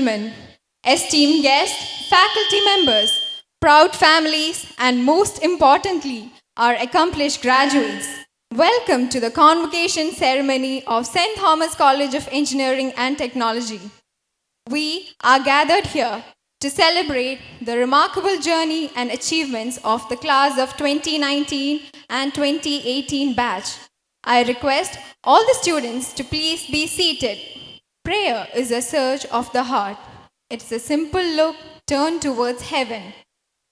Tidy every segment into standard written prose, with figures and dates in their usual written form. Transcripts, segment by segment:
gentlemen, esteemed guests, faculty members, proud families, and most importantly, our accomplished graduates, welcome to the convocation ceremony of St. Thomas College of Engineering and Technology. We are gathered here to celebrate the remarkable journey and achievements of the class of 2019 and 2018 batch. I request all the students to please be seated. Prayer is a surge of the heart. It's a simple look turned towards heaven.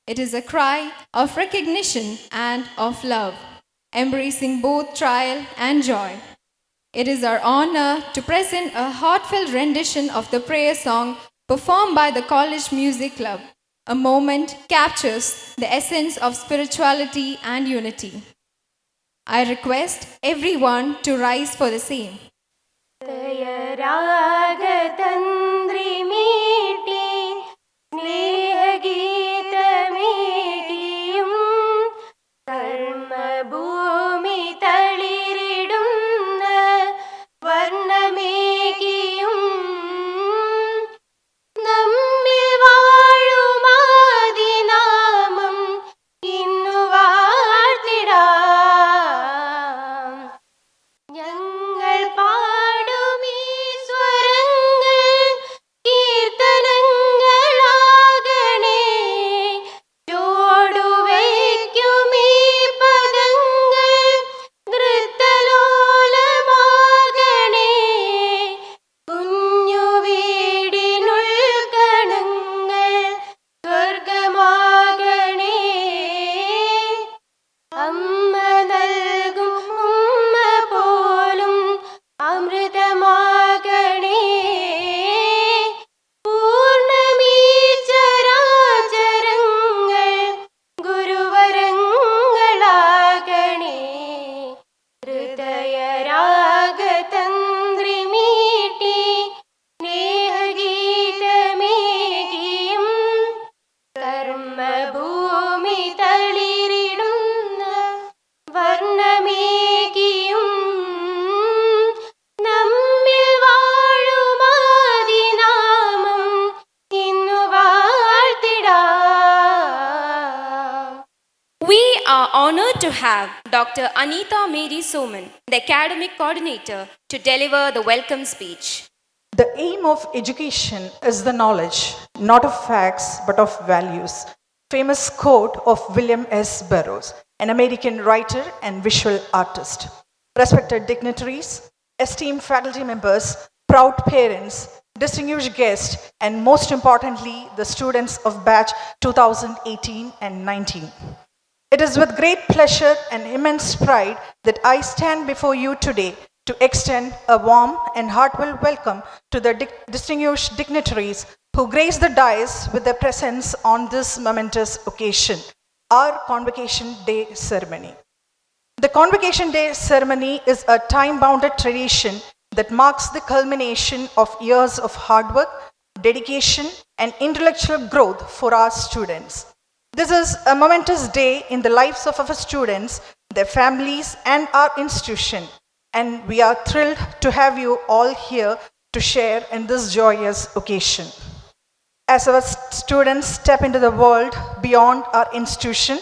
It is a cry of recognition and of love, embracing both trial and joy. It is our honor to present a heartfelt rendition of the prayer song performed by the College Music Club. A moment captures the essence of spirituality and unity. I request everyone to rise for the same. Honored to have Dr. Anita Mary Soman, the academic coordinator, to deliver the welcome speech. The aim of education is the knowledge, not of facts, but of values. Famous quote of William S. Burroughs, an American writer and visual artist. Respected dignitaries, esteemed faculty members, proud parents, distinguished guests, and most importantly, the students of batch 2018 and 19. It is with great pleasure and immense pride that I stand before you today to extend a warm and heartfelt welcome to the distinguished dignitaries who grace the dais with their presence on this momentous occasion, our Convocation Day ceremony. The Convocation Day ceremony is a time-bounded tradition that marks the culmination of years of hard work, dedication, and intellectual growth for our students. This is a momentous day in the lives of our students, their families, and our institution, and we are thrilled to have you all here to share in this joyous occasion. As our students step into the world beyond our institution,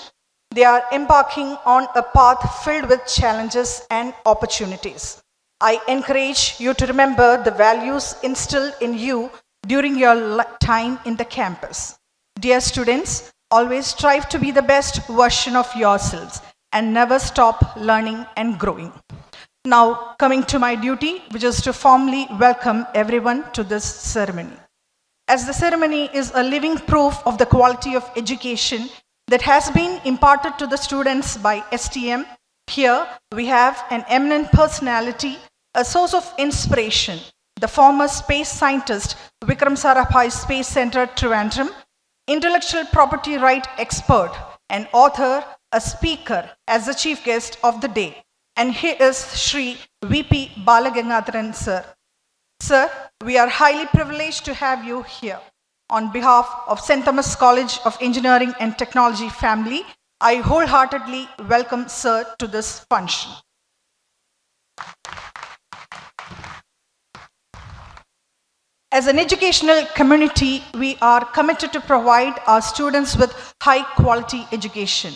they are embarking on a path filled with challenges and opportunities. I encourage you to remember the values instilled in you during your time in the campus. Dear students, always strive to be the best version of yourselves and never stop learning and growing. Now, coming to my duty, which is to formally welcome everyone to this ceremony. As the ceremony is a living proof of the quality of education that has been imparted to the students by STM, here we have an eminent personality, a source of inspiration, the former space scientist Vikram Sarabhai Space Center, Trivandrum, intellectual property right expert, an author, a speaker as the chief guest of the day. And he is Shri VP Balagangadharan sir. Sir, we are highly privileged to have you here. On behalf of St. Thomas College of Engineering and Technology family, I wholeheartedly welcome sir to this function. As an educational community, we are committed to provide our students with high quality education.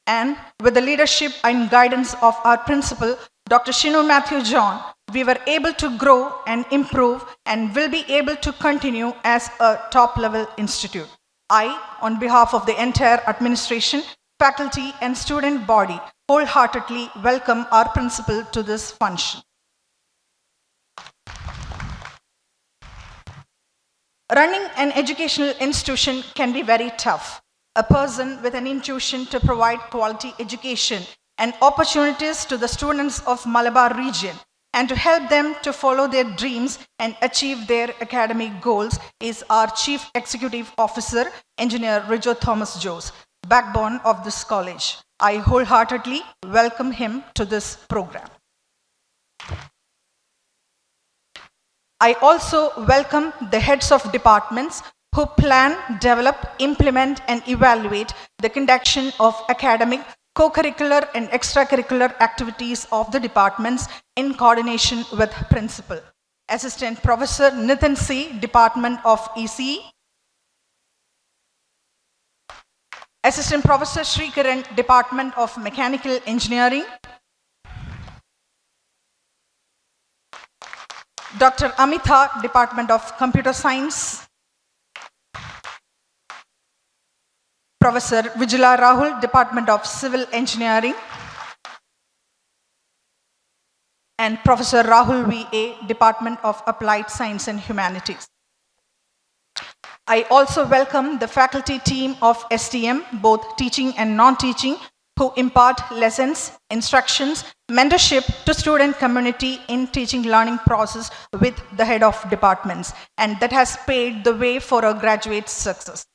And with the leadership and guidance of our principal, Dr. Shinu Matthew John, we were able to grow and improve and will be able to continue as a top-level institute. I, on behalf of the entire administration, faculty and student body, wholeheartedly welcome our principal to this function. Running an educational institution can be very tough. A person with an intuition to provide quality education and opportunities to the students of Malabar region and to help them to follow their dreams and achieve their academic goals is our Chief Executive Officer, Engineer Rijo Thomas Jose, backbone of this college. I wholeheartedly welcome him to this program. I also welcome the heads of departments who plan, develop, implement, and evaluate the conduction of academic, co-curricular, and extracurricular activities of the departments in coordination with Principal. Assistant Professor Nitin C., Department of ECE. Assistant Professor Srikaran, Department of Mechanical Engineering. Dr. Amita, Department of Computer Science. Professor Vijala Rahul, Department of Civil Engineering. And Professor Rahul V.A., Department of Applied Science and Humanities. I also welcome the faculty team of STM, both teaching and non-teaching, who impart lessons, instructions, mentorship to student community in teaching learning process with the head of departments, and that has paved the way for a graduate success.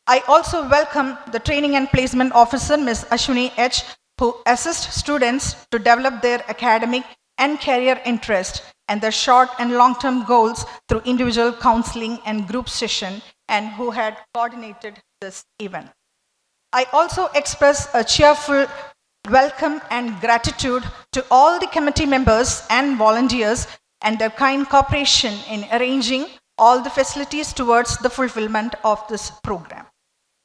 I also welcome the training and placement officer, Ms. Ashwini H., who assists students to develop their academic and career interest and their short and long-term goals through individual counseling and group session, and who had coordinated this event. I also express a cheerful welcome and gratitude to all the committee members and volunteers and their kind cooperation in arranging all the facilities towards the fulfillment of this program.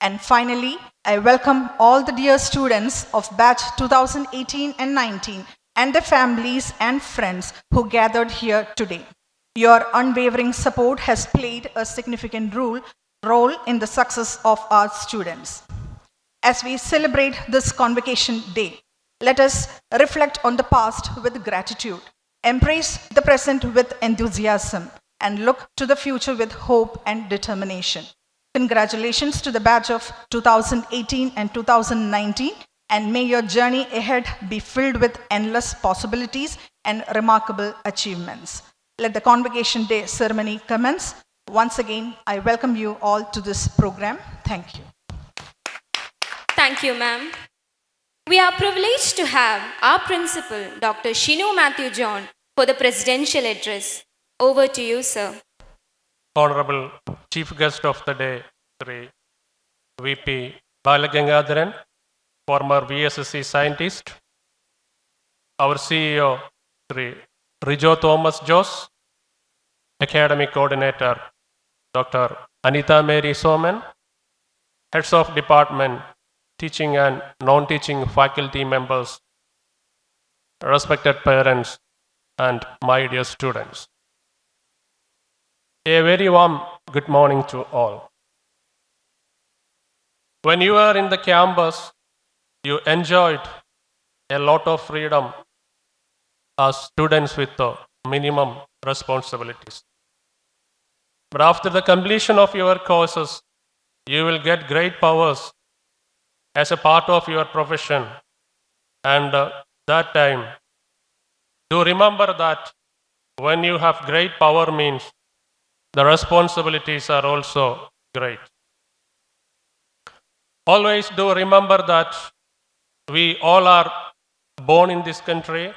And finally, I welcome all the dear students of batch 2018 and 19 and their families and friends who gathered here today. Your unwavering support has played a significant role in the success of our students. As we celebrate this Convocation Day, let us reflect on the past with gratitude, embrace the present with enthusiasm, and look to the future with hope and determination. Congratulations to the batch of 2018 and 2019, and may your journey ahead be filled with endless possibilities and remarkable achievements. Let the Convocation Day ceremony commence. Once again, I welcome you all to this program. Thank you. Thank you, ma'am. We are privileged to have our principal, Dr. Shinu Matthew John, for the presidential address. Over to you, sir. Honorable Chief Guest of the Day, Sri VP Balagangadharan, former VSSC scientist, our CEO, Sri Rijo Thomas Jose, Academic Coordinator, Dr. Anita Mary Soman, Heads of Department, Teaching and non-teaching faculty members, respected parents, and my dear students. A very warm good morning to all. When you are in the campus, you enjoyed a lot of freedom as students with minimum responsibilities. But after the completion of your courses, you will get great powers as a part of your profession, and that time, do remember that when you have great power means the responsibilities are also great. Always do remember that we all are born in this country.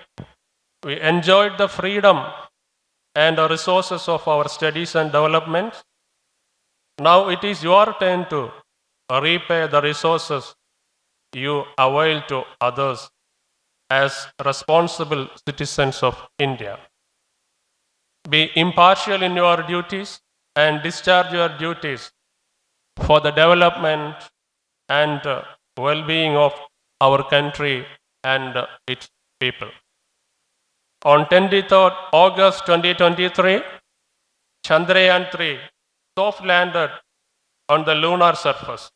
We enjoyed the freedom and the resources of our studies and development. Now it is your turn to repay the resources you avail to others as responsible citizens of India. Be impartial in your duties and discharge your duties for the development and well-being of our country and its people. On 23rd August 2023, Chandrayaan-3 soft landed on the lunar surface.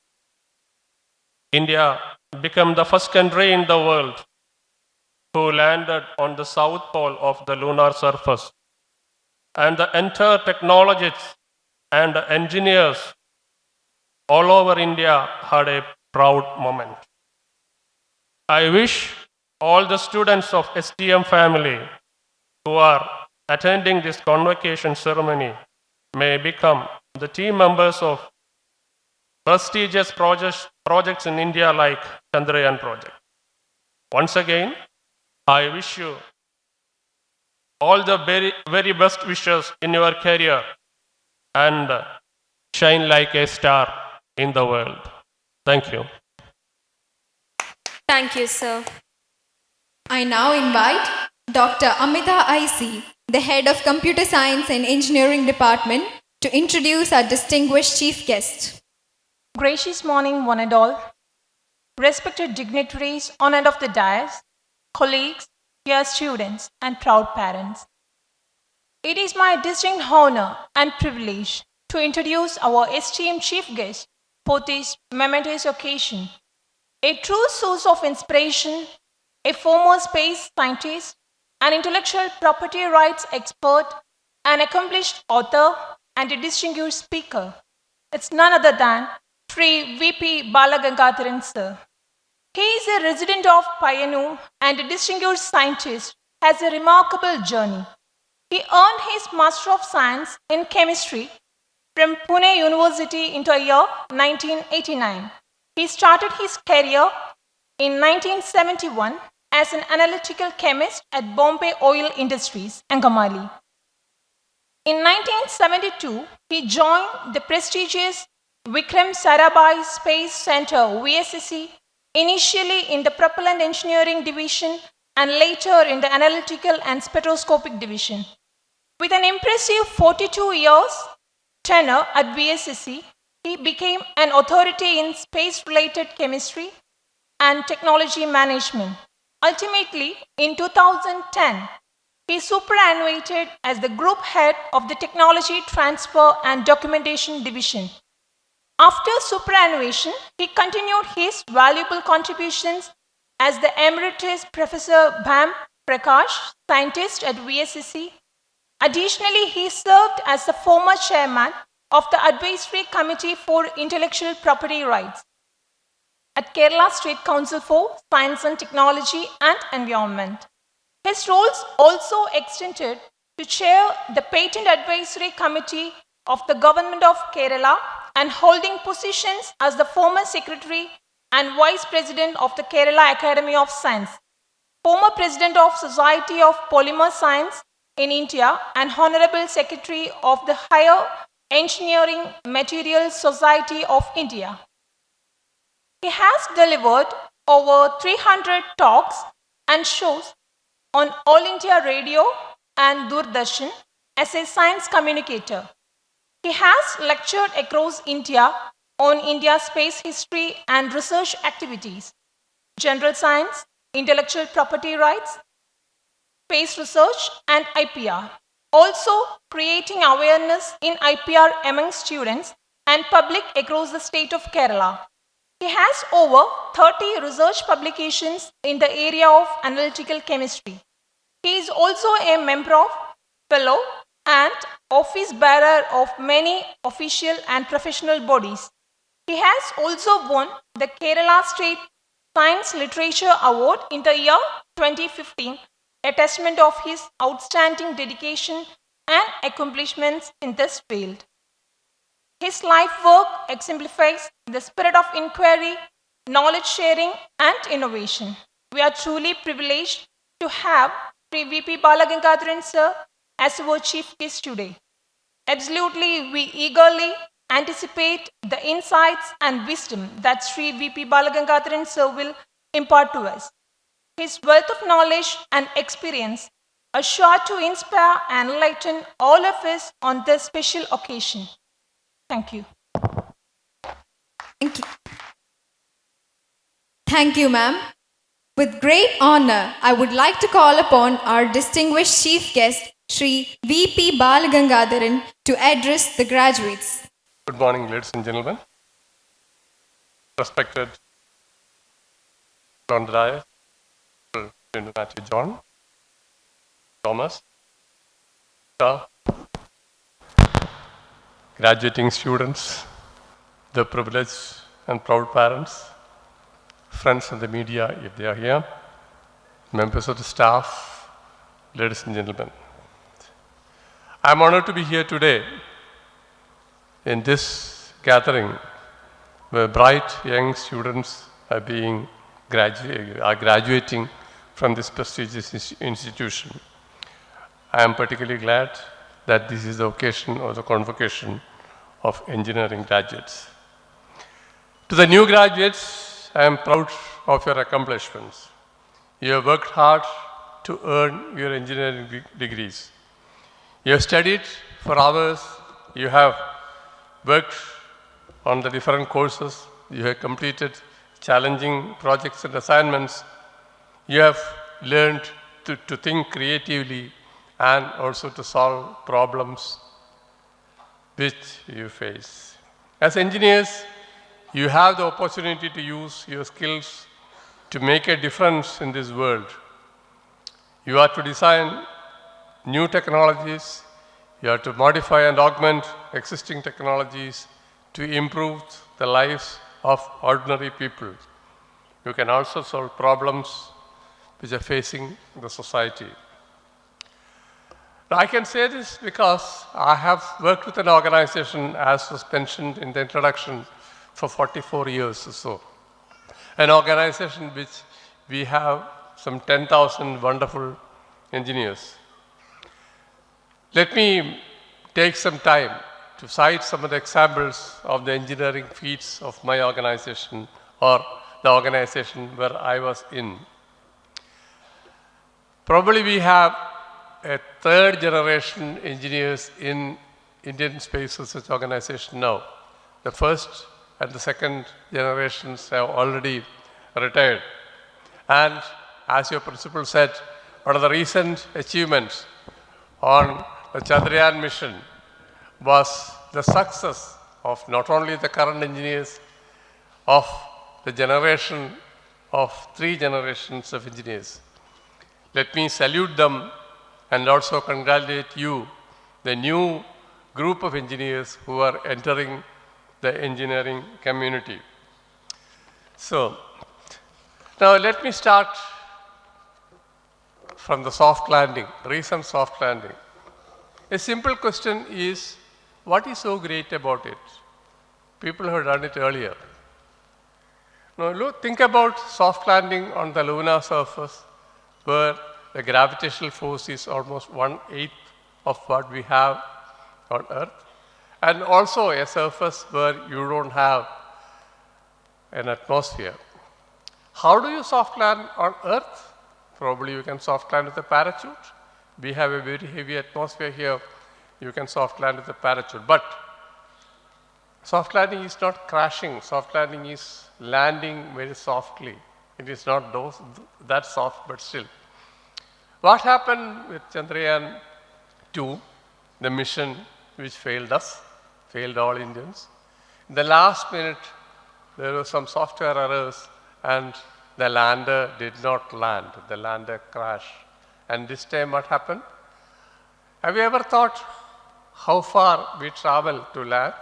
India became the first country in the world who landed on the south pole of the lunar surface. And the entire technologists and engineers all over India had a proud moment. I wish all the students of STM family who are attending this convocation ceremony may become the team members of prestigious projects in India like Chandrayaan project. Once again, I wish you all the very, very best wishes in your career and shine like a star in the world. Thank you. Thank you, sir. I now invite Dr. Amita IC, the head of Computer Science and Engineering Department, to introduce our distinguished chief guest. Gracious morning, one and all. Respected dignitaries on and off the dais, colleagues, dear students, and proud parents. It is my distinct honor and privilege to introduce our esteemed chief guest for this momentous occasion, a true source of inspiration, a former space scientist, an intellectual property rights expert, an accomplished author, and a distinguished speaker. It's none other than Sri V.P. Balagangadharan sir. He is a resident of Payyanur and a distinguished scientist, has a remarkable journey. He earned his Master of Science in Chemistry from Pune University in the year 1989. He started his career in 1971 as an analytical chemist at Bombay Oil Industries, Angamali. In 1972, he joined the prestigious Vikram Sarabhai Space Center, VSSC, initially in the Propellant Engineering Division and later in the Analytical and Spectroscopic Division. With an impressive 42 years tenure at VSSC, he became an authority in space-related chemistry and technology management. Ultimately, in 2010, he superannuated as the group head of the Technology Transfer and Documentation Division. After superannuation, he continued his valuable contributions as the Emeritus Professor Bham Prakash, scientist at VSSC. Additionally, he served as the former chairman of the Advisory Committee for Intellectual Property Rights at Kerala State Council for Science and Technology and Environment. His roles also extended to chair the Patent Advisory Committee of the Government of Kerala and holding positions as the former Secretary and Vice President of the Kerala Academy of Science, former President of Society of Polymer Science in India and Honorable Secretary of the Higher Engineering Materials Society of India. He has delivered over 300 talks and shows on All India Radio and Doordarshan as a science communicator. He has lectured across India on India's space history and research activities, general science, intellectual property rights, space research, and IPR. Also creating awareness in IPR among students and public across the state of Kerala. He has over 30 research publications in the area of analytical chemistry. He is also a member of, fellow, and office bearer of many official and professional bodies. He has also won the Kerala State Science Literature Award in the year 2015, a testament of his outstanding dedication and accomplishments in this field. His life work exemplifies the spirit of inquiry, knowledge sharing, and innovation. We are truly privileged to have Sri V.P. Balagangadharan sir as our chief guest today. Absolutely, we eagerly anticipate the insights and wisdom that Sri V.P. Balagangadharan sir will impart to us. His wealth of knowledge and experience are sure to inspire and enlighten all of us on this special occasion. Thank you. Thank you. Thank you, ma'am. With great honor, I would like to call upon our distinguished chief guest, Shri V.P. Balagangadharan, to address the graduates. Good morning, ladies and gentlemen. Respected on the dais, Matthew John, Thomas, staff, graduating students, the privileged and proud parents, friends in the media if they are here, members of the staff, ladies and gentlemen. I am honored to be here today in this gathering where bright young students are graduating from this prestigious institution. I am particularly glad that this is the occasion or the convocation of engineering graduates. To the new graduates, I am proud of your accomplishments. You have worked hard to earn your engineering degrees. You have studied for hours. You have worked on the different courses. You have completed challenging projects and assignments. You have learned to think creatively and also to solve problems which you face. As engineers, you have the opportunity to use your skills to make a difference in this world. You are to design new technologies. You are to modify and augment existing technologies to improve the lives of ordinary people. You can also solve problems which are facing the society. I can say this because I have worked with an organization, as was mentioned in the introduction, for 44 years or so. An organization which we have some 10,000 wonderful engineers. Let me take some time to cite some of the examples of the engineering feats of my organization or the organization where I was in. Probably we have a third generation engineers in Indian Space Research Organization now. The first and the second generations have already retired. And as your principal said, one of the recent achievements on the Chandrayaan mission was the success of not only the current engineers, of the generation of 3 generations of engineers. Let me salute them and also congratulate you, the new group of engineers who are entering the engineering community. So, now let me start from the soft landing, recent soft landing. A simple question is, what is so great about it? People have done it earlier. Now look, think about soft landing on the lunar surface where the gravitational force is almost 1/8 of what we have on Earth, and also a surface where you don't have an atmosphere. How do you soft land on Earth? Probably you can soft land with a parachute. We have a very heavy atmosphere here. You can soft land with a parachute. But soft landing is not crashing. Soft landing is landing very softly. It is not that soft, but still. What happened with Chandrayaan 2, the mission which failed us, failed all Indians? In the last minute, there were some software errors and the lander did not land. The lander crashed. And this time what happened? Have you ever thought how far we traveled to land?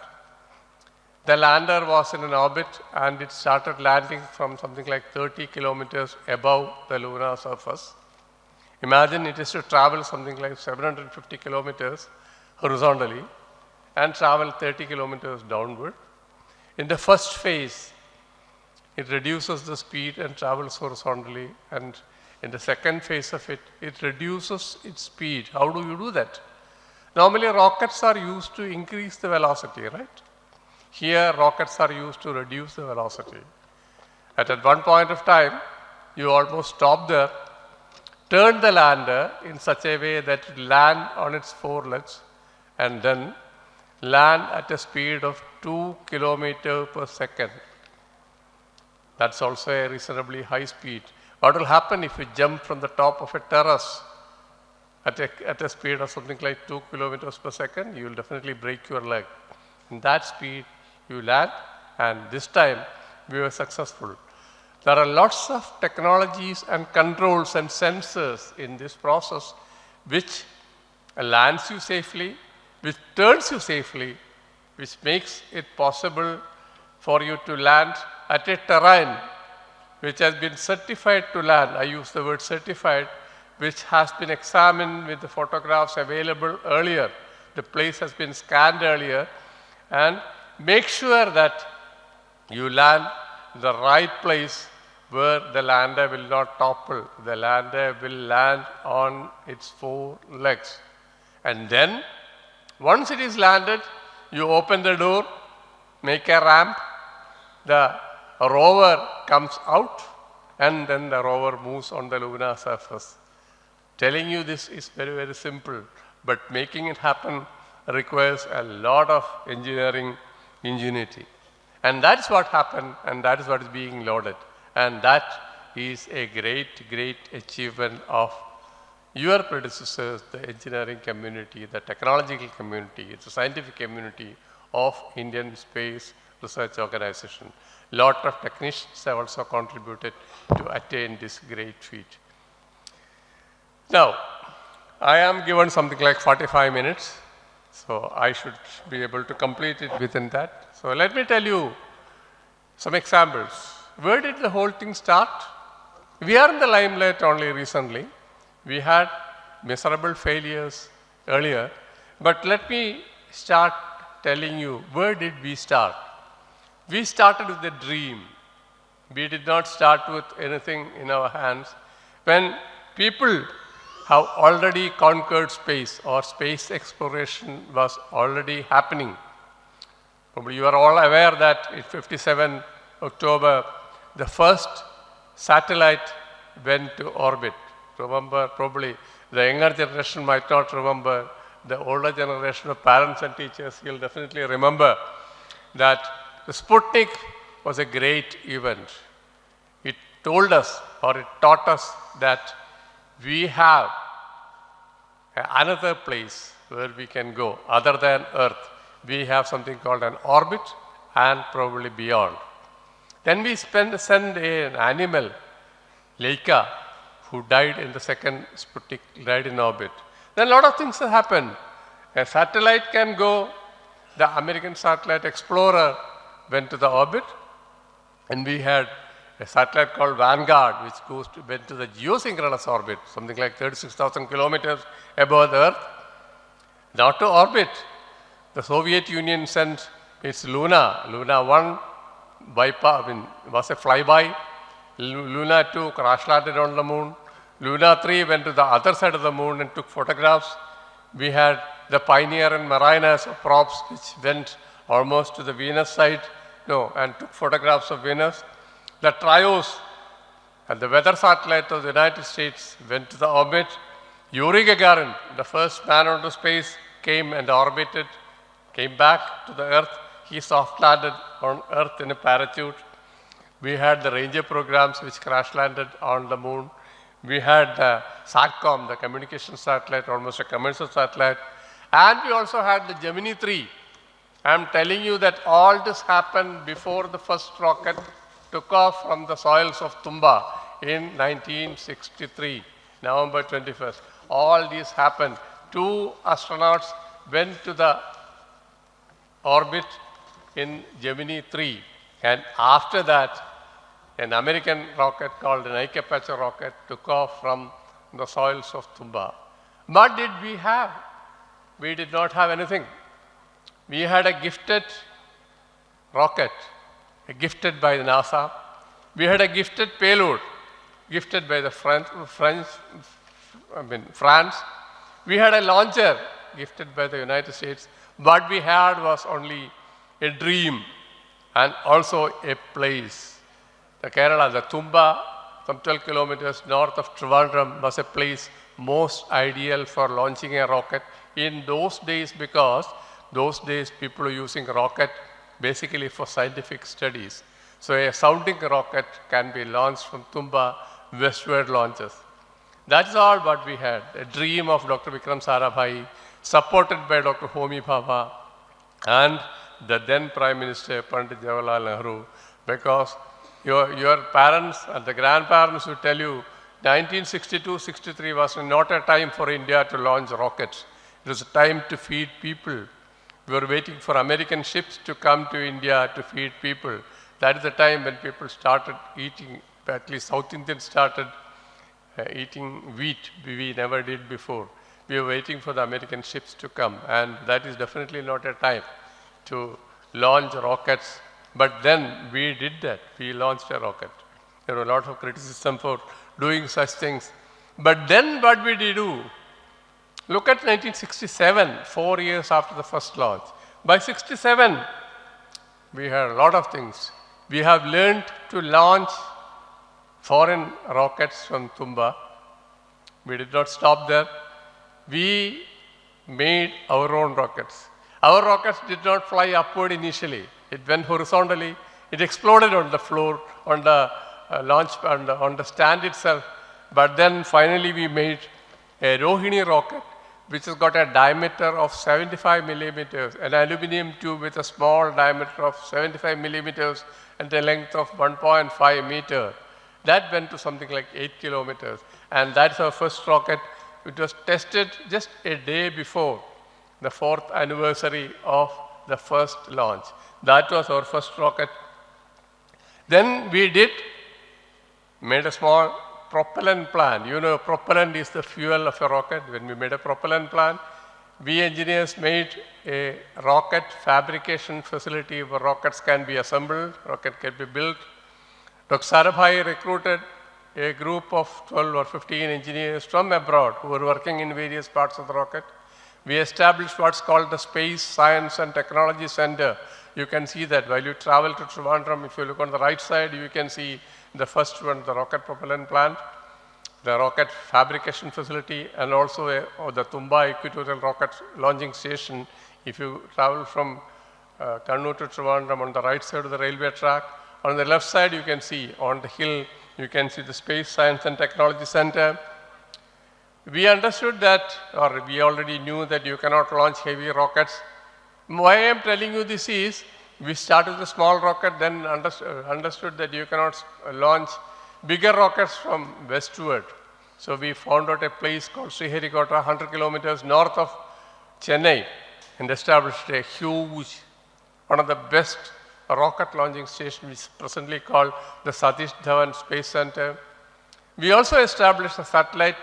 The lander was in an orbit and it started landing from something like 30 kilometers above the lunar surface. Imagine it is to travel something like 750 kilometers horizontally and travel 30 kilometers downward. In the first phase, it reduces the speed and travels horizontally, and in the second phase of it, it reduces its speed. How do you do that? Normally rockets are used to increase the velocity, right? Here rockets are used to reduce the velocity. At one point of time, you almost stop there, turn the lander in such a way that it land on its four legs and then land at a speed of 2 kilometers per second. That's also a reasonably high speed. What will happen if you jump from the top of a terrace at a speed of something like 2 kilometers per second? You will definitely break your leg. In that speed, you land, and this time we were successful. There are lots of technologies and controls and sensors in this process which lands you safely, which turns you safely, which makes it possible for you to land at a terrain which has been certified to land. I use the word certified, which has been examined with the photographs available earlier. The place has been scanned earlier, and make sure that you land in the right place where the lander will not topple. The lander will land on its four legs. And then, once it is landed, you open the door, make a ramp, the rover comes out, and then the rover moves on the lunar surface. Telling you this is very, very simple, but making it happen requires a lot of engineering ingenuity. And that's what happened, and that is what is being loaded. And that is a great, great achievement of your predecessors, the engineering community, the technological community, the scientific community of Indian Space Research Organization. Lot of technicians have also contributed to attain this great feat. Now, I am given something like 45 minutes, so I should be able to complete it within that. So let me tell you some examples. Where did the whole thing start? We are in the limelight only recently. We had miserable failures earlier, but let me start telling you, where did we start? We started with a dream. We did not start with anything in our hands. When people have already conquered space, or space exploration was already happening. Probably you are all aware that in 57 October, the first satellite went to orbit. Remember, probably the younger generation might not remember. The older generation of parents and teachers will definitely remember that the Sputnik was a great event. It told us, or it taught us, that we have another place where we can go other than Earth. We have something called an orbit and probably beyond. Then we send an animal, Leica, who died in the second Sputnik, died in orbit. Then a lot of things have happened. A satellite can go. The American satellite Explorer went to the orbit, and we had a satellite called Vanguard, which went to the geosynchronous orbit, something like 36,000 kilometers above the Earth. Not to orbit. The Soviet Union sent its Luna. Luna 1 was a flyby. Luna 2 crash landed on the moon. Luna 3 went to the other side of the moon and took photographs. We had the Pioneer and Marinas probes, which went almost to the Venus side, and took photographs of Venus. The Trios and the weather satellite of the United States went to the orbit. Yuri Gagarin, the first man onto space, came and orbited, came back to the Earth. He soft landed on Earth in a parachute. We had the Ranger programs which crash landed on the moon. We had the SATCOM, the communication satellite, almost a commercial satellite. And we also had the Gemini 3. I am telling you that all this happened before the first rocket took off from the soils of Tumba in 1963, November 21st. All this happened. 2 astronauts went to the orbit in Gemini 3. And after that, an American rocket called an Ike Apache rocket took off from the soils of Tumba. What did we have? We did not have anything. We had a gifted rocket, gifted by the NASA. We had a gifted payload, gifted by the France. We had a launcher, gifted by the United States. What we had was only a dream and also a place. The Kerala, the Tumba some 12 kilometers north of Trivandrum, was a place most ideal for launching a rocket in those days, because those days people were using rocket basically for scientific studies. So a sounding rocket can be launched from Tumba westward launches. That's all what we had, a dream of Dr. Vikram Sarabhai, supported by Dr. Homi Bhabha and the then Prime Minister Pandit Jawaharlal Nehru, because your parents and the grandparents will tell you 1962-63 was not a time for India to launch rockets. It was a time to feed people. We were waiting for American ships to come to India to feed people. That is the time when people started eating, at least South Indians started eating wheat. We never did before. We were waiting for the American ships to come, and that is definitely not a time to launch rockets. But then we did that. We launched a rocket. There were a lot of criticism for doing such things. But then what we did do? Look at 1967, 4 years after the first launch. By 67, we had a lot of things. We have learned to launch foreign rockets from Tumba. We did not stop there. We made our own rockets. Our rockets did not fly upward initially. It went horizontally. It exploded on the floor, on the launch, on the stand itself. But then finally we made a Rohini rocket, which has got a diameter of 75 millimeters, an aluminum tube with a small diameter of 75 millimeters and a length of 1.5 meter. That went to something like 8 kilometers. And that's our first rocket. It was tested just a day before the 4th anniversary of the first launch. That was our first rocket. Then we made a small propellant plant. You know, propellant is the fuel of a rocket. When we made a propellant plant, we engineers made a rocket fabrication facility where rockets can be assembled, rocket can be built. Dr. Sarabhai recruited a group of 12 or 15 engineers from abroad who were working in various parts of the rocket. We established what's called the Space Science and Technology Center. You can see that while you travel to Trivandrum, if you look on the right side, you can see the first one, the rocket propellant plant, the rocket fabrication facility, and also the Tumba Equatorial Rocket Launching Station. If you travel from Kannur to Trivandrum on the right side of the railway track, on the left side you can see on the hill, you can see the Space Science and Technology Center. We understood that, or we already knew that you cannot launch heavy rockets. Why I am telling you this is, we started with a small rocket, then understood that you cannot launch bigger rockets from westward. So we found out a place called Sriharikota, 100 kilometers north of Chennai, and established a huge, one of the best rocket launching stations, which is presently called the Satish Dhawan Space Center. We also established a satellite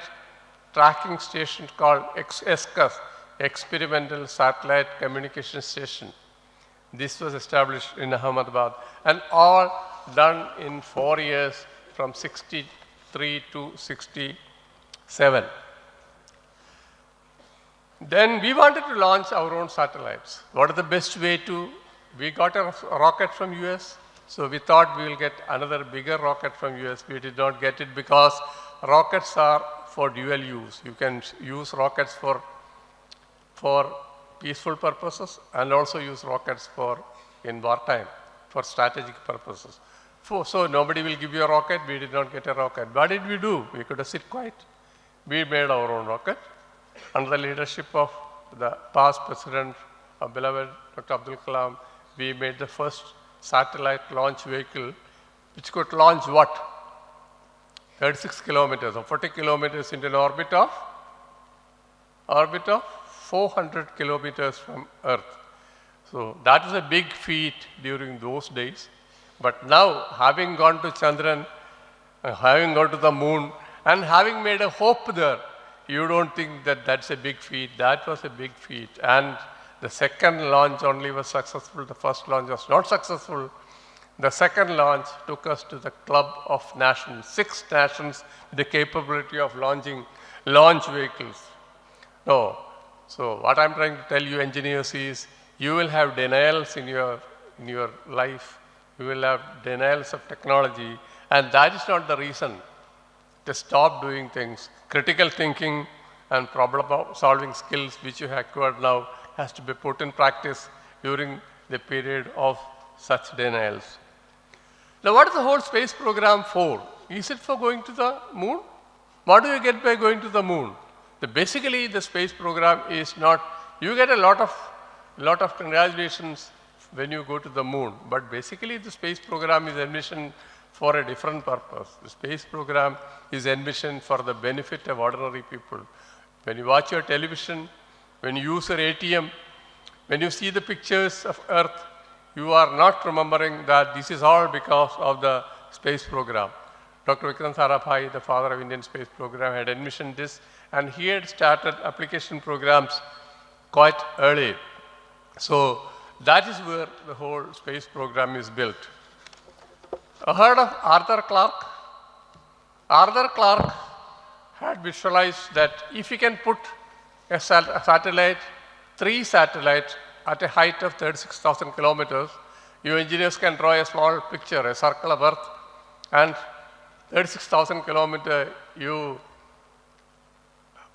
tracking station called ESCAS, Experimental Satellite Communication Station. This was established in Ahmedabad, and all done in 4 years from 63 to 67. Then we wanted to launch our own satellites. What is the best way to? We got a rocket from US, so we thought we will get another bigger rocket from US. We did not get it because rockets are for dual use. You can use rockets for peaceful purposes and also use rockets in wartime for strategic purposes. So nobody will give you a rocket. We did not get a rocket. What did we do? We could have sit quiet. We made our own rocket under the leadership of the past president, our beloved Dr. Abdul Kalam. We made the first satellite launch vehicle which could launch what? 36 kilometers or 40 kilometers into an orbit of 400 kilometers from Earth. So that was a big feat during those days. But now, having gone to Chandran, having gone to the moon, and having made a hope there, you don't think that that's a big feat. That was a big feat. And the second launch only was successful. The first launch was not successful. The second launch took us to the club of nations, 6 nations with the capability of launching launch vehicles. No. So what I'm trying to tell you, engineers, is you will have denials in your life. You will have denials of technology, and that is not the reason to stop doing things. Critical thinking and problem solving skills which you have acquired now has to be put in practice during the period of such denials. Now, what is the whole space program for? Is it for going to the moon? What do you get by going to the moon? Basically, the space program is not, you get a lot of congratulations when you go to the moon, but basically the space program is envisioned for a different purpose. The space program is envisioned for the benefit of ordinary people. When you watch your television, when you use your ATM, when you see the pictures of Earth, you are not remembering that this is all because of the space program. Dr. Vikram Sarabhai, the father of Indian space program, had envisioned this, and he had started application programs quite early. So that is where the whole space program is built. I heard of Arthur Clarke. Arthur Clarke had visualized that if you can put a satellite, 3 satellites at a height of 36,000 kilometers, you engineers can draw a small picture, a circle of Earth, and 36,000 kilometers, you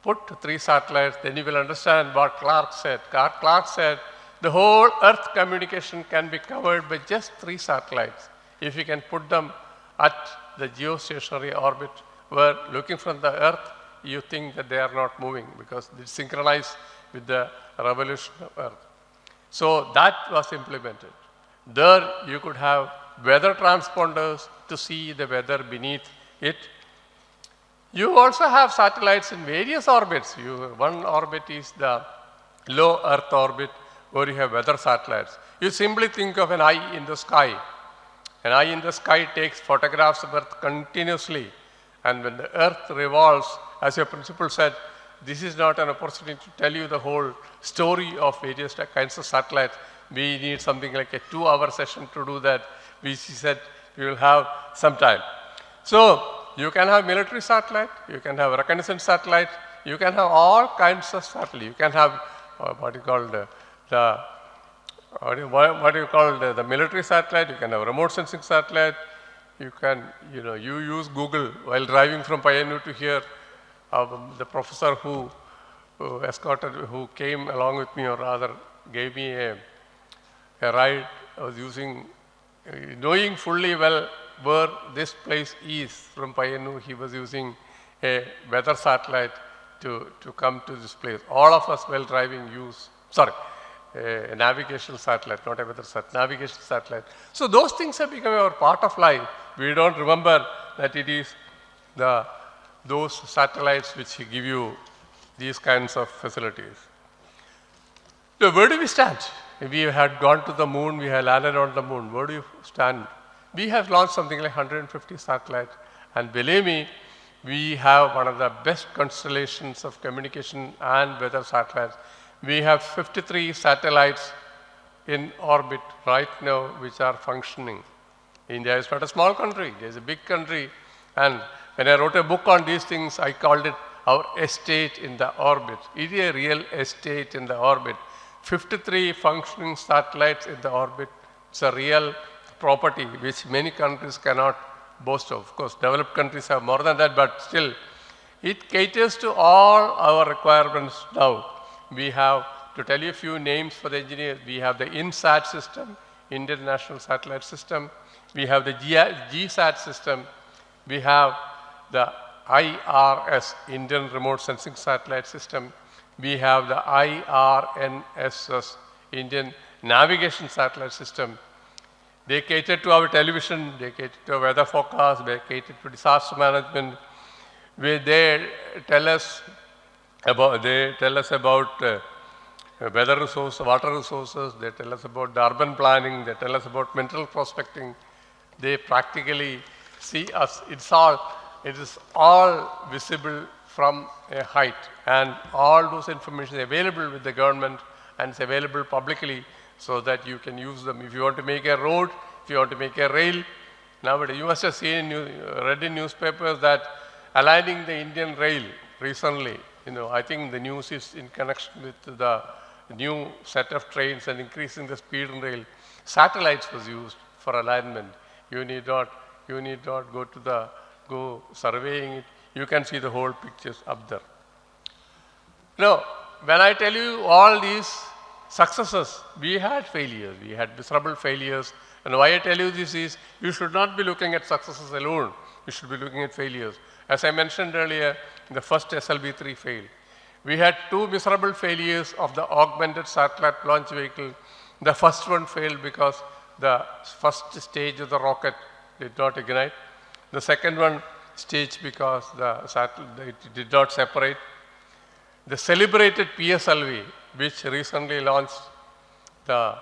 put 3 satellites, then you will understand what Clarke said. Clarke said the whole Earth communication can be covered by just 3 satellites. If you can put them at the geostationary orbit, where looking from the Earth, you think that they are not moving because it's synchronized with the revolution of Earth. So that was implemented. There you could have weather transponders to see the weather beneath it. You also have satellites in various orbits. One orbit is the low Earth orbit, where you have weather satellites. You simply think of an eye in the sky. An eye in the sky takes photographs of Earth continuously. And when the Earth revolves, as your principal said, this is not an opportunity to tell you the whole story of various kinds of satellites. We need something like a 2-hour session to do that. We said we will have some time. So you can have military satellite, you can have reconnaissance satellite, you can have all kinds of satellite. You can have the military satellite, you can have remote sensing satellite, you can, you use Google while driving from Payyanur to here. The professor who came along with me, or rather gave me a ride, I was using, knowing fully well where this place is from Payyanur, he was using a weather satellite to come to this place. All of us while driving use, a navigation satellite, not a weather satellite, navigation satellite. So those things have become our part of life. We don't remember that it is those satellites which give you these kinds of facilities. So where do we stand? We had gone to the moon, we had landed on the moon. Where do you stand? We have launched something like 150 satellites, and believe me, we have one of the best constellations of communication and weather satellites. We have 53 satellites in orbit right now which are functioning. India is not a small country, it is a big country. And when I wrote a book on these things, I called it our estate in the orbit. It is a real estate in the orbit. 53 functioning satellites in the orbit. It's a real property which many countries cannot boast of. Of course, developed countries have more than that, but still, it caters to all our requirements now. We have, to tell you a few names for the engineers, we have the INSAT system, Indian National Satellite System. We have the GSAT system. We have the IRS, Indian Remote Sensing Satellite System. We have the IRNSS, Indian Navigation Satellite System. They cater to our television, they cater to our weather forecast, they cater to disaster management. They tell us about weather resources, water resources, they tell us about the urban planning, they tell us about mental prospecting. They practically see us. It is all visible from a height, and all those information is available with the government and it's available publicly so that you can use them. If you want to make a road, if you want to make a rail, nowadays you must have seen, read in newspapers that aligning the Indian rail recently, I think the news is in connection with the new set of trains and increasing the speed in rail. Satellites was used for alignment. You need not go surveying it. You can see the whole pictures up there. Now, when I tell you all these successes, we had failures, we had miserable failures. And why I tell you this is, you should not be looking at successes alone, you should be looking at failures. As I mentioned earlier, the first SLV-3 failed. We had 2 miserable failures of the augmented satellite launch vehicle. The first one failed because the first stage of the rocket did not ignite. The second one stage because the satellite did not separate. The celebrated PSLV, which recently launched the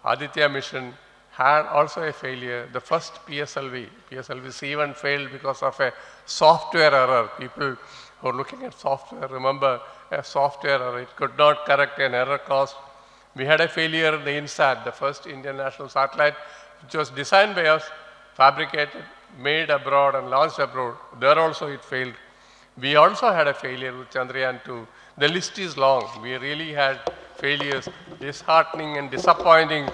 Aditya mission, had also a failure. The first PSLV C1 failed because of a software error. People who are looking at software remember a software error. It could not correct an error caused. We had a failure in the INSAT, the first Indian national satellite, which was designed by us, fabricated, made abroad and launched abroad. There also it failed. We also had a failure with Chandrayaan-2. The list is long. We really had failures, disheartening and disappointing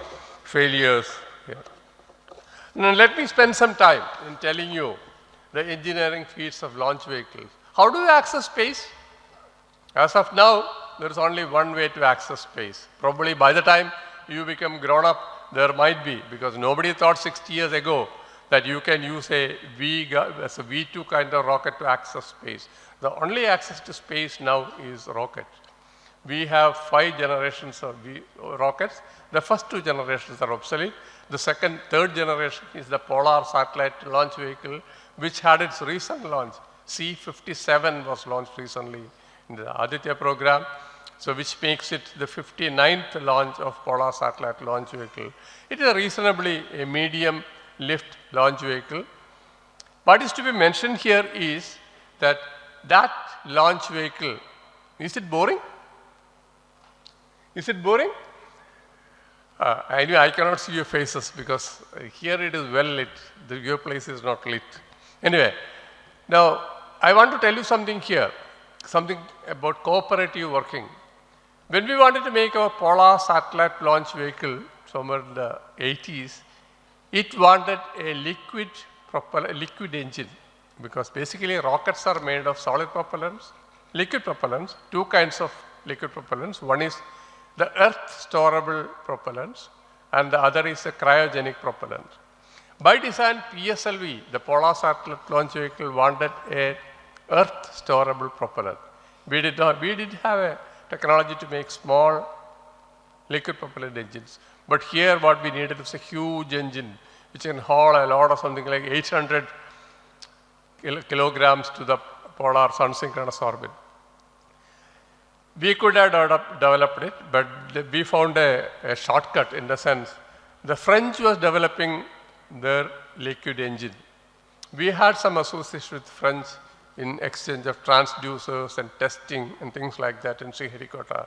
failures here. Now let me spend some time in telling you the engineering feats of launch vehicles. How do you access space? As of now, there is only one way to access space. Probably by the time you become grown up, there might be, because nobody thought 60 years ago that you can use a V2 kind of rocket to access space. The only access to space now is rockets. We have 5 generations of rockets. The first 2 generations are obsolete. The third generation is the Polar Satellite Launch Vehicle, which had its recent launch. C-57 was launched recently in the Aditya program, so which makes it the 59th launch of Polar Satellite Launch Vehicle. It is a reasonably a medium lift launch vehicle. What is to be mentioned here is that launch vehicle, is it boring? Is it boring? Anyway, I cannot see your faces because here it is well lit. Your place is not lit. Anyway, now I want to tell you something here, something about cooperative working. When we wanted to make our Polar Satellite Launch Vehicle somewhere in the 80s, it wanted a liquid engine, because basically rockets are made of solid propellants, liquid propellants, 2 kinds of liquid propellants. One is the earth storable propellants and the other is a cryogenic propellant. By design, PSLV, the Polar Satellite Launch Vehicle, wanted a earth storable propellant. We did have a technology to make small liquid propellant engines. But here what we needed was a huge engine which can haul a lot of something like 800 kilograms to the polar sun synchronous orbit. We could have developed it, but we found a shortcut in the sense the French was developing their liquid engine. We had some association with French in exchange of transducers and testing and things like that in Sriharikota.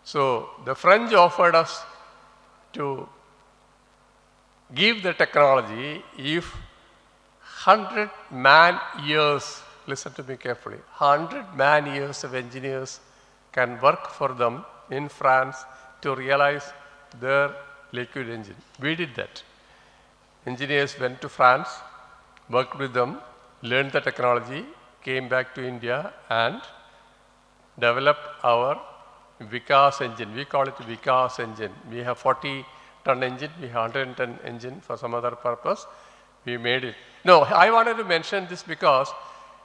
So the French offered us to give the technology if 100 man-years, listen to me carefully, 100 man-years of engineers can work for them in France to realize their liquid engine. We did that. Engineers went to France, worked with them, learned the technology, came back to India and developed our Vikas engine. We call it Vikas engine. We have 40-ton engine, we have 110 engine for some other purpose. We made it. No, I wanted to mention this because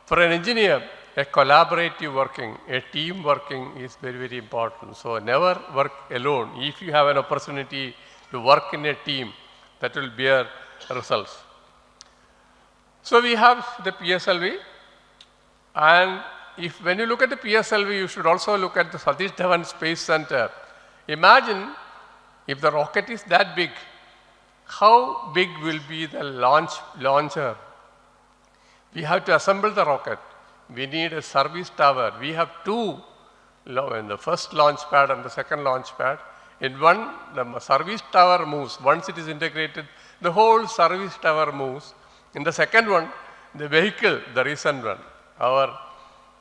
for an engineer, a collaborative working, a team working is very, very important. So never work alone. If you have an opportunity to work in a team, that will bear results. So we have the PSLV, and when you look at the PSLV, you should also look at the Satish Dhawan Space Center. Imagine if the rocket is that big, how big will be the launcher? We have to assemble the rocket. We need a service tower. We have 2, in the first launch pad and the second launch pad. In one, the service tower moves. Once it is integrated, the whole service tower moves. In the second one, the vehicle, the recent one, our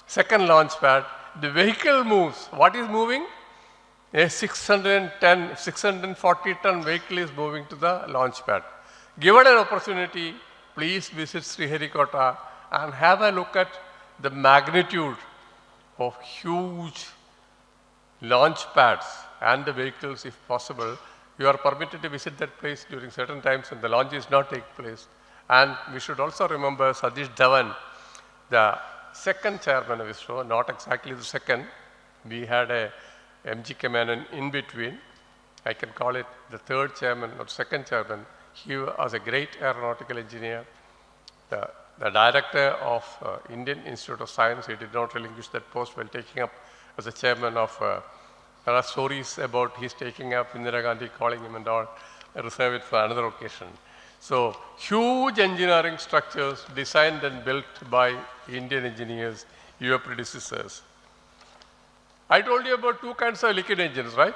second launch pad, the vehicle moves. What is moving? A 640-ton vehicle is moving to the launch pad. Given an opportunity, please visit Sriharikota and have a look at the magnitude of huge launch pads and the vehicles, if possible, you are permitted to visit that place during certain times when the launch is not taking place. And we should also remember Satish Dhawan, the second chairman of ISRO, not exactly the second. We had a M.G.K. Menon in between. I can call it the third chairman or second chairman. He was a great aeronautical engineer. The director of Indian Institute of Science, he did not relinquish that post while taking up as a chairman of, there are stories about his taking up Indira Gandhi calling him and all, I reserve it for another occasion. So huge engineering structures designed and built by Indian engineers, your predecessors. I told you about two kinds of liquid engines, right?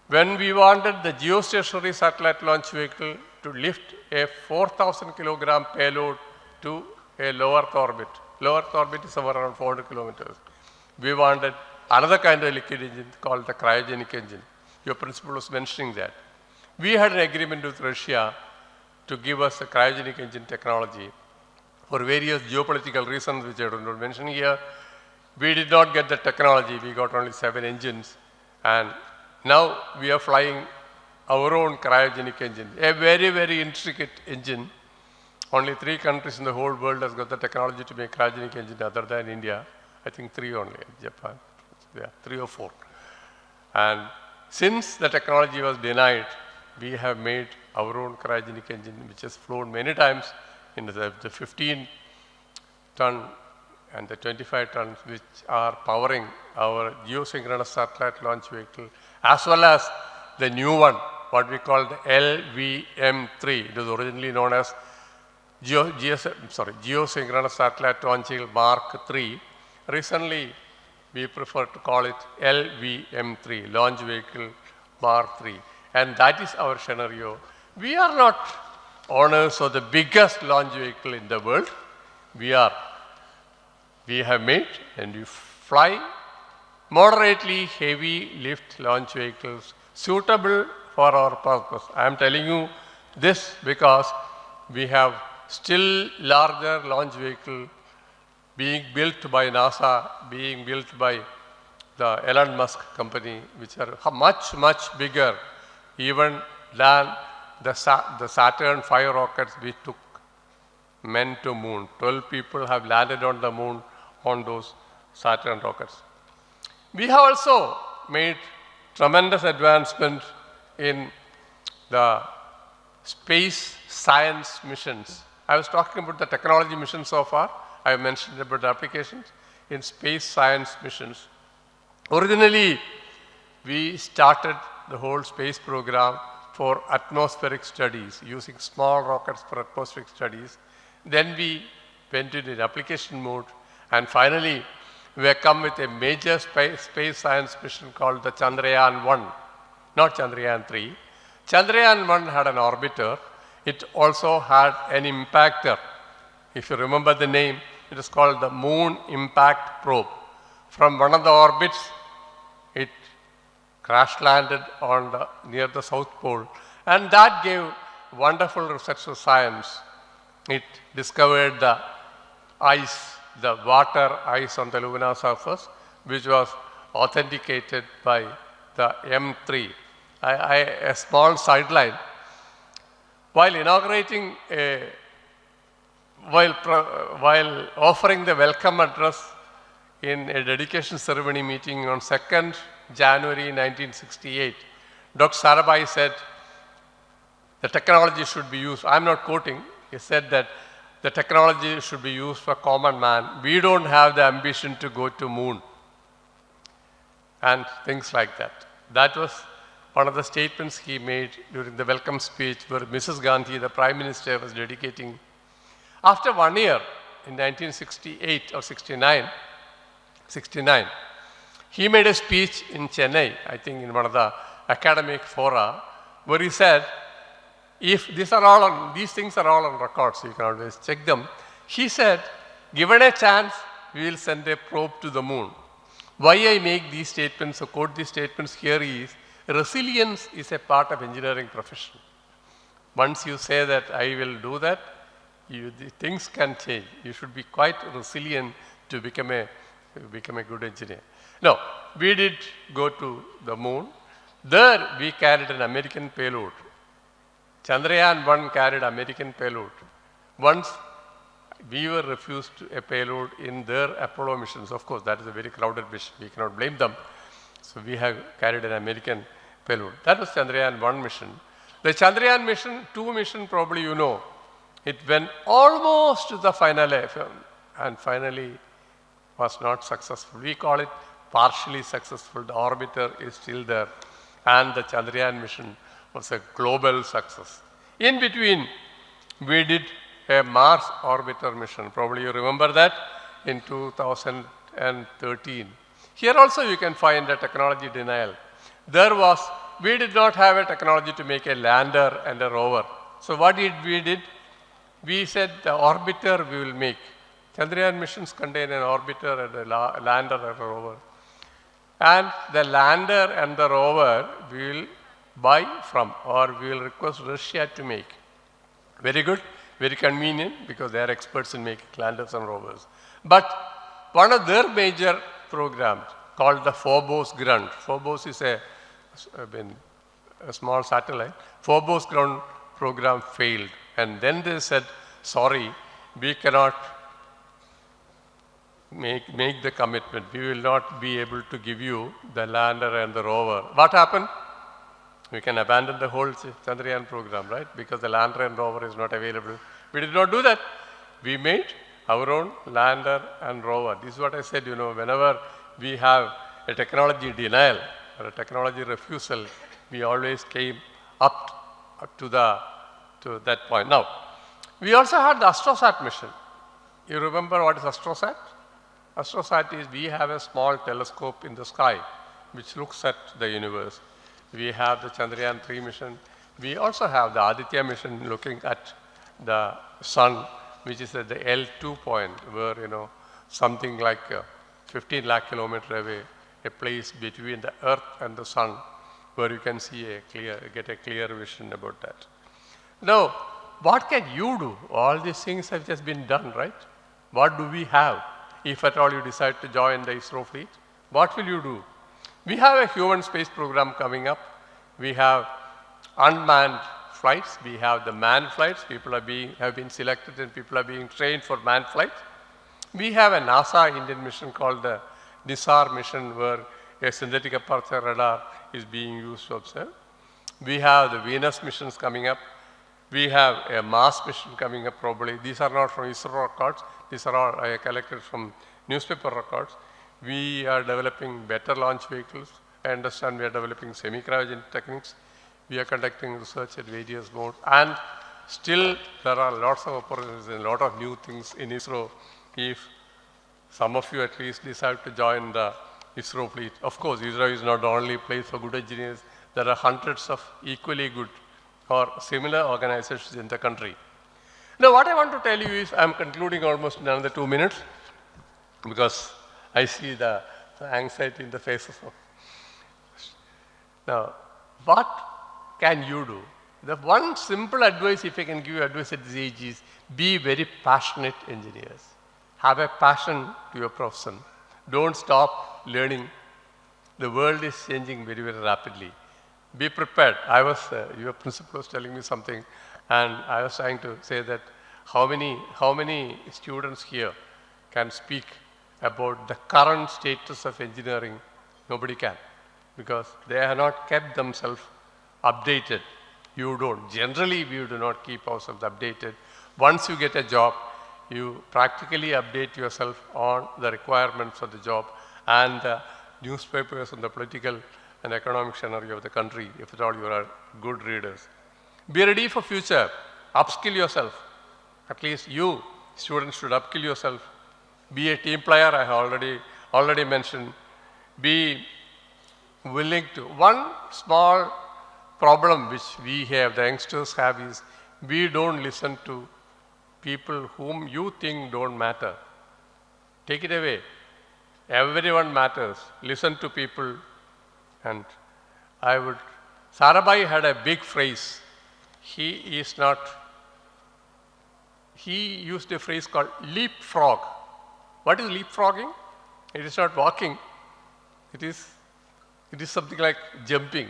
When we wanted the geostationary satellite launch vehicle to lift a 4,000 kilogram payload to a low Earth orbit. Low Earth orbit is somewhere around 400 kilometers. We wanted another kind of liquid engine called the cryogenic engine. Your principal was mentioning that. We had an agreement with Russia to give us a cryogenic engine technology for various geopolitical reasons which I don't want to mention here. We did not get the technology. We got only 7 engines. And now we are flying our own cryogenic engine, a very, very intricate engine. Only 3 countries in the whole world has got the technology to make cryogenic engine other than India. I think 3 only, Japan, yeah, 3 or 4. And since the technology was denied, we have made our own cryogenic engine, which has flown many times in the 15-ton and the 25 tons, which are powering our geosynchronous satellite launch vehicle, as well as the new one, what we call the LVM-3. It was originally known as Geosynchronous Satellite Launch Vehicle Mark III. Recently, we prefer to call it LVM-3, Launch Vehicle Mark III. And that is our scenario. We are not owners of the biggest launch vehicle in the world. We have made and we fly moderately heavy lift launch vehicles suitable for our purpose. I am telling you this because we have still larger launch vehicle being built by NASA, being built by the Elon Musk company, which are much, much bigger even than the Saturn V rockets which took men to moon. 12 people have landed on the moon on those Saturn rockets. We have also made tremendous advancement in the space science missions. I was talking about the technology missions so far. I have mentioned about the applications in space science missions. Originally, we started the whole space program for atmospheric studies, using small rockets for atmospheric studies. Then we went into application mode, and finally, we have come with a major space science mission called the Chandrayaan-1, not Chandrayaan-3. Chandrayaan-1 had an orbiter. It also had an impactor. If you remember the name, it is called the Moon Impact Probe. From one of the orbits, it crash landed on near the South Pole, and that gave wonderful research of science. It discovered the ice, the water ice on the lunar surface, which was authenticated by the M3. A small sideline. While inaugurating while offering the welcome address in a dedication ceremony meeting on 2nd January 1968, Dr. Sarabhai said the technology should be used. I'm not quoting. He said that the technology should be used for common man. We don't have the ambition to go to moon and things like that. That was one of the statements he made during the welcome speech where Mrs. Gandhi, the Prime Minister, was dedicating. After 1 year, in 1968 or 69, he made a speech in Chennai, I think in one of the academic fora, where he said, if these things are all on record, so you can always check them. He said, given a chance, we will send a probe to the moon. Why I make these statements or quote these statements here is, resilience is a part of engineering profession. Once you say that I will do that, things can change. You should be quite resilient to become a good engineer. No, we did go to the moon. There we carried an American payload. Chandrayaan 1 carried American payload. Once we were refused a payload in their Apollo missions. Of course, that is a very crowded mission. We cannot blame them. So we have carried an American payload. That was Chandrayaan 1 mission. The Chandrayaan mission, 2 mission, probably you know, it went almost to the final and finally was not successful. We call it partially successful. The orbiter is still there. And the Chandrayaan mission was a global success. In between, we did a Mars orbiter mission. Probably you remember that in 2013. Here also you can find a technology denial. We did not have a technology to make a lander and a rover. So what did we did? We said the orbiter we will make. Chandrayaan missions contain an orbiter and a lander and a rover. And the lander and the rover we will buy from, or we will request Russia to make. Very good, very convenient, because they are experts in making landers and rovers. But one of their major programs called the Phobos Ground. Phobos is a small satellite. Phobos Ground program failed. And then they said, sorry, we cannot make the commitment. We will not be able to give you the lander and the rover. What happened? We can abandon the whole Chandrayaan program, right? Because the lander and rover is not available. We did not do that. We made our own lander and rover. This is what I said, whenever we have a technology denial or a technology refusal, we always came up to that point. Now, we also had the AstroSat mission. You remember what is AstroSat? AstroSat is we have a small telescope in the sky which looks at the universe. We have the Chandrayaan 3 mission. We also have the Aditya mission looking at the sun, which is at the L2 point where, something like 15 lakh kilometers away, a place between the earth and the sun where you can get a clear vision about that. Now, what can you do? All these things have just been done, right? What do we have? If at all you decide to join the ISRO fleet, what will you do? We have a human space program coming up. We have unmanned flights. We have the manned flights. People have been selected and people are being trained for manned flights. We have a NASA Indian mission called the NISAR mission, where a synthetic aperture radar is being used to observe. We have the Venus missions coming up. We have a Mars mission coming up probably. These are not from ISRO records. These are all I collected from newspaper records. We are developing better launch vehicles. I understand we are developing semi-cryogenic techniques. We are conducting research at various modes. And still there are lots of opportunities and a lot of new things in ISRO if some of you at least decide to join the ISRO fleet. Of course, ISRO is not the only place for good engineers. There are hundreds of equally good or similar organizations in the country. Now, what I want to tell you is, I'm concluding almost in another 2 minutes because I see the anxiety in the faces of. Now, what can you do? The one simple advice, if I can give you advice at this age, is be very passionate engineers. Have a passion to your profession. Don't stop learning. The world is changing very, very rapidly. Be prepared. Your principal was telling me something, and I was trying to say that how many students here can speak about the current status of engineering? Nobody can, because they have not kept themselves updated. You don't. Generally, we do not keep ourselves updated. Once you get a job, you practically update yourself on the requirements of the job and the newspapers and the political and economic scenario of the country, if at all you are good readers. Be ready for future. Upskill yourself. At least you, students, should upskill yourself. Be a team player, I have already mentioned. Be willing to. One small problem which we have, the youngsters have, is we don't listen to people whom you think don't matter. Take it away. Everyone matters. Listen to people. And Sarabhai had a big phrase. He used a phrase called leapfrog. What is leapfrogging? It is not walking. It is something like jumping.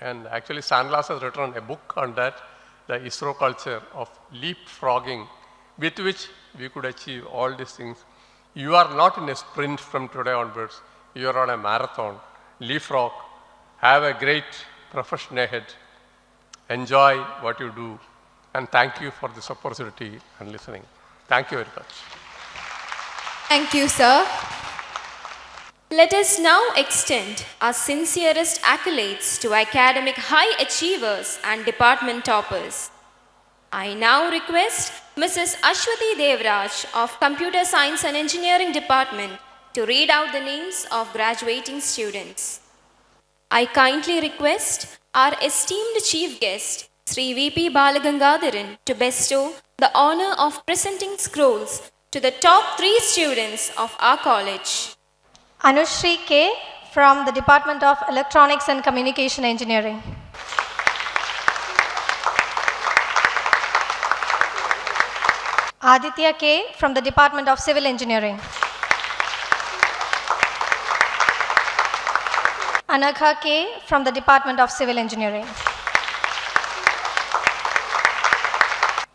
And actually Sandlas has written a book on that, the ISRO culture of leapfrogging, with which we could achieve all these things. You are not in a sprint from today onwards. You are on a marathon. Leapfrog. Have a great profession ahead. Enjoy what you do. And thank you for this opportunity and listening. Thank you very much. Thank you, sir. Let us now extend our sincerest accolades to academic high achievers and department toppers. I now request Mrs. Ashwati Devraj of Computer Science and Engineering Department to read out the names of graduating students. I kindly request our esteemed chief guest, Sri V.P. Balagangadharan, to bestow the honor of presenting scrolls to the top 3 students of our college. Anushri K. from the Department of Electronics and Communication Engineering. Aditya K. from the Department of Civil Engineering. Anagha K. from the Department of Civil Engineering.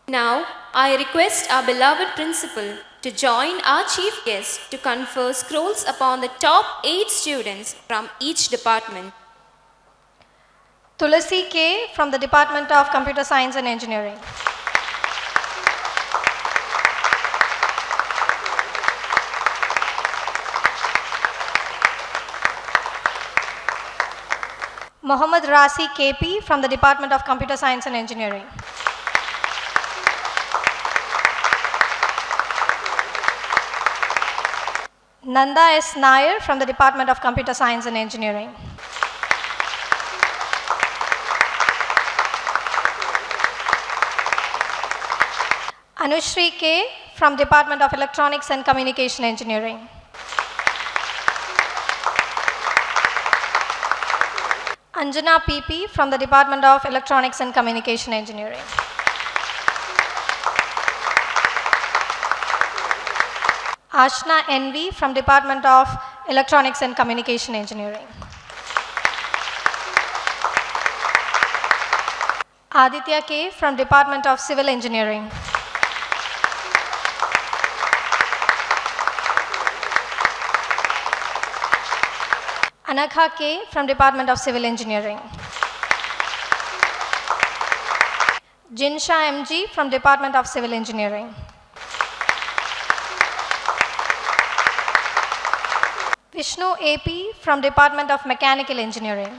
Now, I request our beloved principal to join our chief guest to confer scrolls upon the top 8 students from each department. Tulasi K. from the Department of Computer Science and Engineering. Mohammad Rasi KP from the Department of Computer Science and Engineering. Nanda S. Nair from the Department of Computer Science and Engineering. Anushri K. from Department of Electronics and Communication Engineering. Anjana PP from the Department of Electronics and Communication Engineering. Ashna NV from Department of Electronics and Communication Engineering. Aditya K. from Department of Civil Engineering. Anagha K. from Department of Civil Engineering. Jinsha MG from Department of Civil Engineering. Vishnu AP from Department of Mechanical Engineering.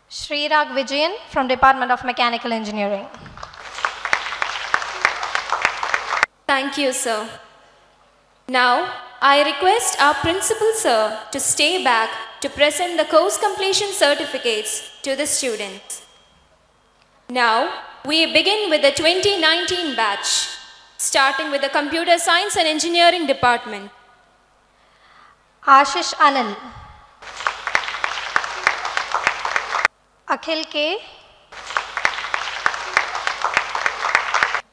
Srirag Vijayan from Department of Mechanical Engineering. Thank you, sir. Now, I request our principal sir to stay back to present the course completion certificates to the students. Now, we begin with the 2019 batch, starting with the Computer Science and Engineering Department. Ashish Anil. Akhil K.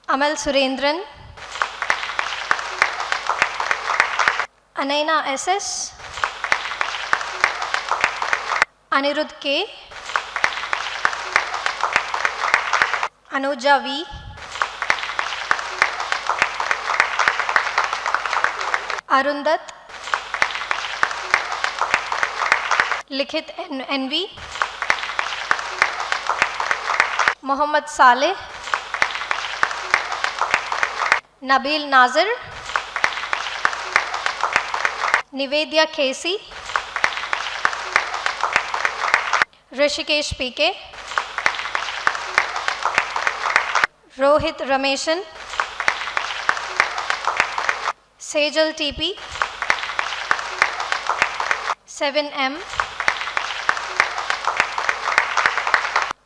Amal Surendran. Anaina SS. Anirudh K. Anuja V. Arundat. Likhit NV. Mohammad Saleh. Nabil Nazir. Nivedya Casey. Rishikesh PK. Rohit Rameshan. Sejal TP. 7M.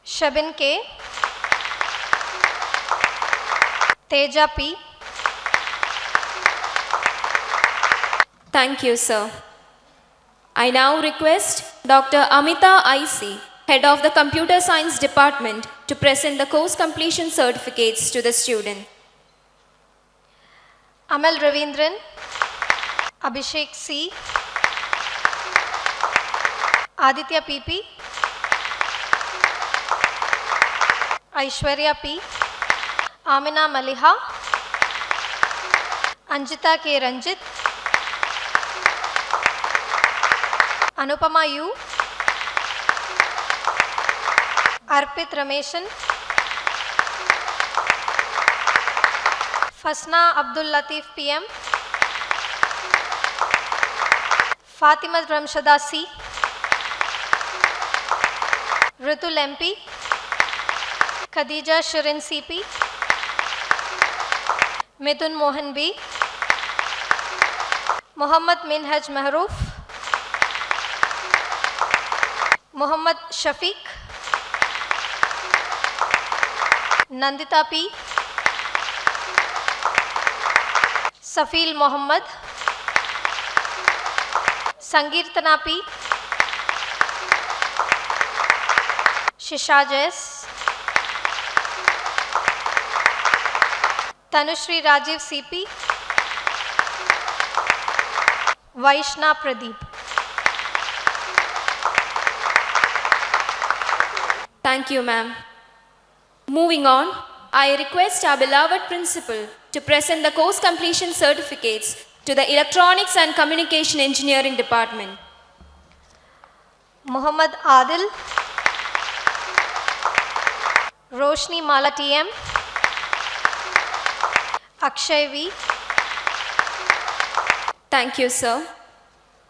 Shabin K. Teja P. Thank you, sir. I now request Dr. Amita IC, Head of the Computer Science Department, to present the course completion certificates to the student. Amal Ravindran, Abhishek C, Aditya PP, Aishwarya P, Amina Maliha, Anjita K. Ranjit, Anupama U, Arpit Rameshan, Fasna Abdul Latif PM, Fatima Ramshada C, Ritul MP, Khadija Shirin CP, Mithun Mohan B, Muhammad Minhaj Mahroof, Muhammad Shafiq, Nandita P, Safil Mohammad, Sankirtana P, Shisha Jais, Tanushri Rajiv CP, Vaishna Pradeep. Thank you, ma'am. Moving on, I request our beloved principal to present the course completion certificates to the Electronics and Communication Engineering Department. Muhammad Adil, Roshni Mala TM, Akshay V. Thank you, sir.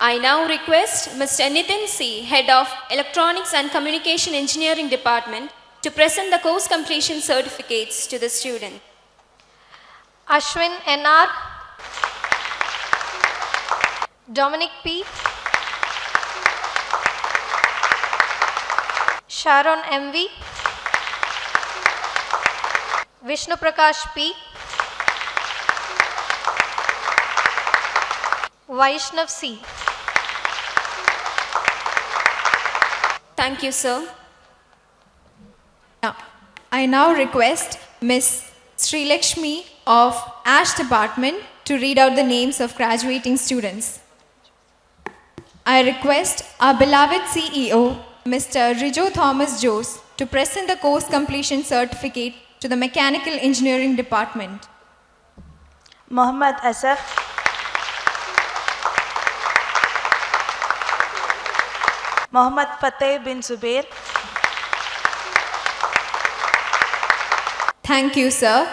I now request Mr. Nitin C, Head of Electronics and Communication Engineering Department, to present the course completion certificates to the student. Ashwin NR, Dominic P, Sharon MV, Vishnu Prakash P, Vaishnav C. Thank you, sir. I now request Ms. Srilakshmi of Ash Department to read out the names of graduating students. I request our beloved CEO, Mr. Rijo Thomas Jose, to present the course completion certificate to the Mechanical Engineering Department. Mohammad Asaf, Mohammad Fateh bin Zubair, Thank you, sir.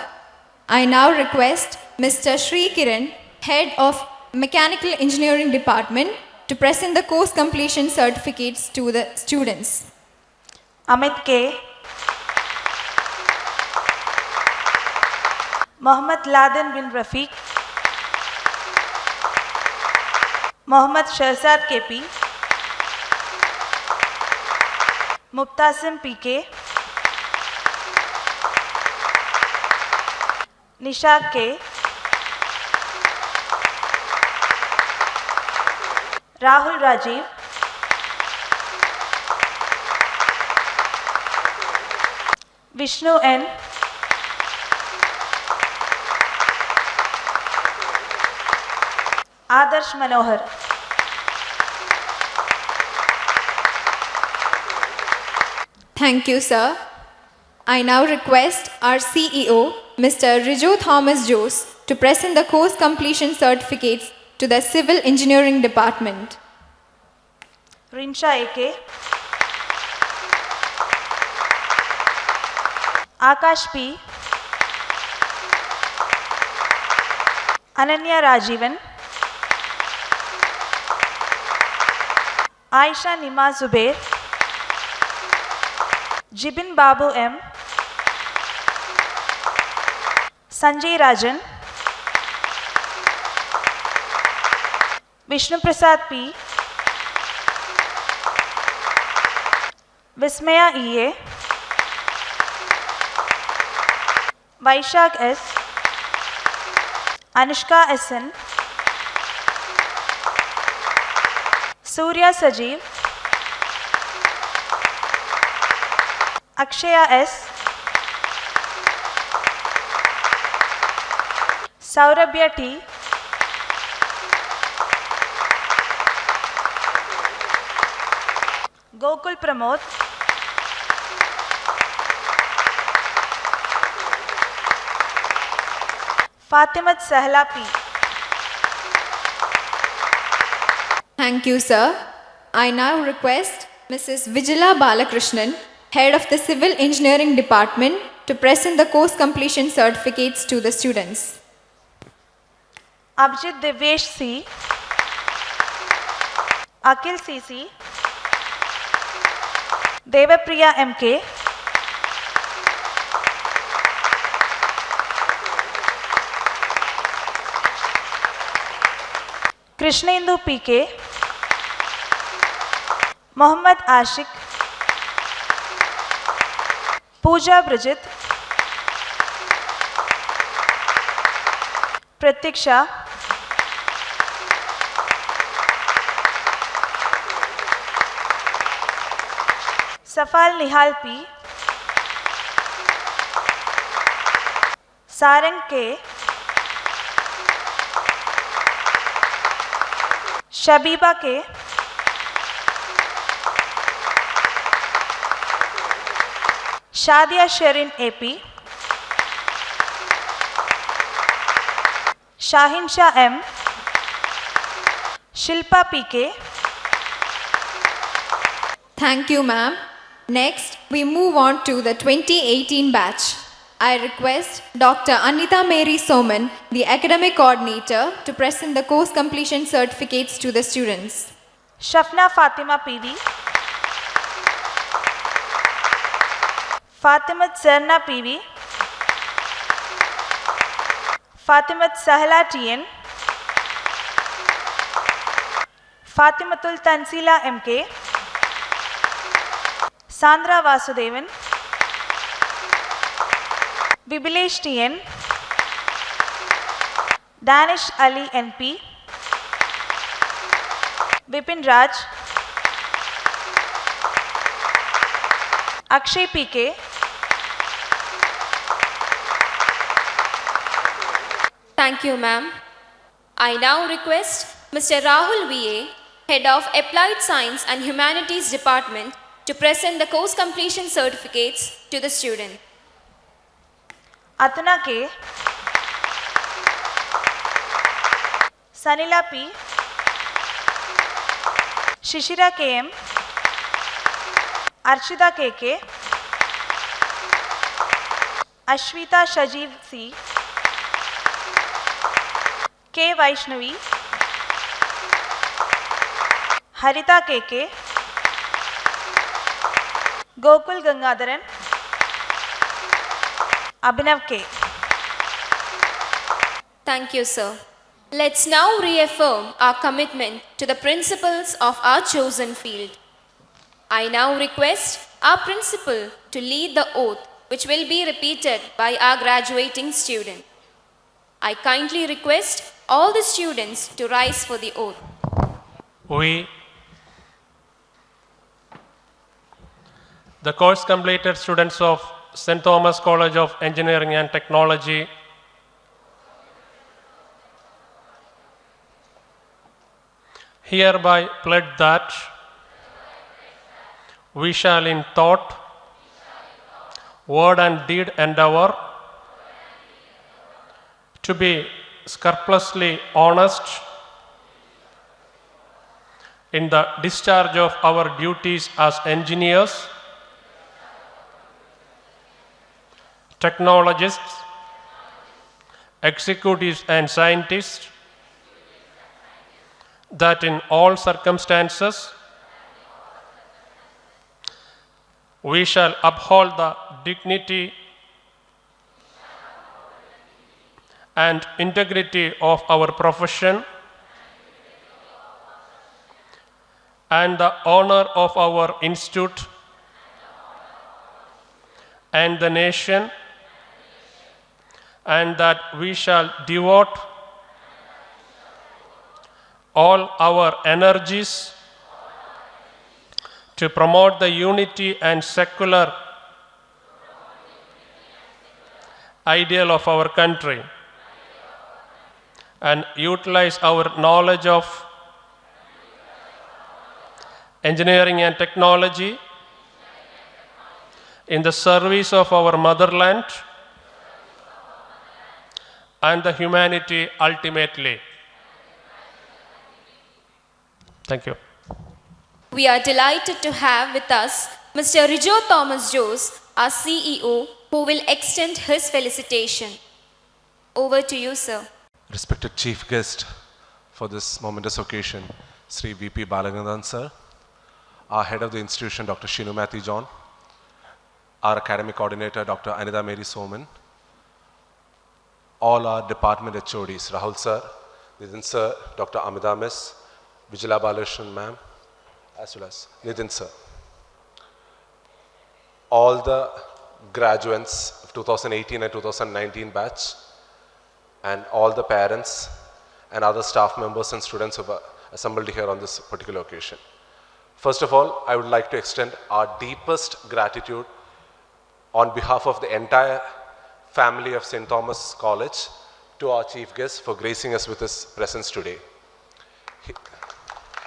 I now request Mr. Sri Kiran, Head of Mechanical Engineering Department, to present the course completion certificates to the students. Amit K, Mohammad Laden bin Rafiq, Mohammad Shahzad KP, Mubtasim PK, Nisha K, Rahul Rajiv, Vishnu N, Adarsh Manohar. Thank you, sir. I now request our CEO, Mr. Rijo Thomas Jose, to present the course completion certificates to the Civil Engineering Department. Rinsha AK, Akash P, Ananya Rajivan, Aisha Nima Zubair, Jibin Babu M, Sanjay Rajan, Vishnu Prasad P, Vismaya EA, Vaishak S, Anushka SN, Surya Sajeev, Akshaya S, Saurabhya T. Gokul Pramod. Fatimat Sahla P. Thank you, sir. I now request Mrs. Vijala Balakrishnan, Head of the Civil Engineering Department, to present the course completion certificates to the students. Abhijit Divyesh C. Akil CC. Devapriya MK. Krishnendu PK. Mohammad Ashik. Pooja Brijit. Pratiksha. Safal Nihal P. Sarang K. Shabiba K. Shadia Sherin AP. Shahin Shah M. Shilpa PK. Thank you, ma'am. Next, we move on to the 2018 batch. I request Dr. Anita Mary Soman, the academic coordinator, to present the course completion certificates to the students. Shafna Fatima PV. Fatimat Serna PV. Fatimat Sahla TN. Fatimatul Tansila MK. Sandra Vasudevan. Bibilesh TN. Danish Ali NP. Vipin Raj. Akshay PK. Thank you, ma'am. I now request Mr. Rahul VA, Head of Applied Science and Humanities Department, to present the course completion certificates to the student. Atana K. Sanila P. Shishira KM. Archita KK. Ashwita Shajiv C. K. Vaishnavi. Harita KK. Gokul Gangadharan. Abhinav K. Thank you, sir. Let's now reaffirm our commitment to the principles of our chosen field. I now request our principal to lead the oath, which will be repeated by our graduating student. I kindly request all the students to rise for the oath. We, the course completed students of St. Thomas College of Engineering and Technology, hereby pledge that we shall in thought, word and deed endeavor to be scrupulously honest in the discharge of our duties as engineers, technologists, executives and scientists, that in all circumstances we shall uphold the dignity and integrity of our profession and the honor of our institute and the nation, and that we shall devote all our energies to promote the unity and secular ideal of our country. and utilize our knowledge of engineering and technology in the service of our motherland and the humanity ultimately. Thank you. We are delighted to have with us Mr. Rijo Thomas Jose, our CEO, who will extend his felicitation. Over to you, sir. Respected chief guest for this momentous occasion, Sri VP Balagandan sir, our head of the institution, Dr. Shinu Matthew John, our academic coordinator, Dr. Anida Mary Soman, all our department HODs, Rahul sir, Nitin sir, Dr. Amida miss, Vijala Balashran ma'am, as well as Nitin sir. All the graduates of 2018 and 2019 batch, and all the parents and other staff members and students who are assembled here on this particular occasion. First of all, I would like to extend our deepest gratitude on behalf of the entire family of St. Thomas College to our chief guest for gracing us with his presence today.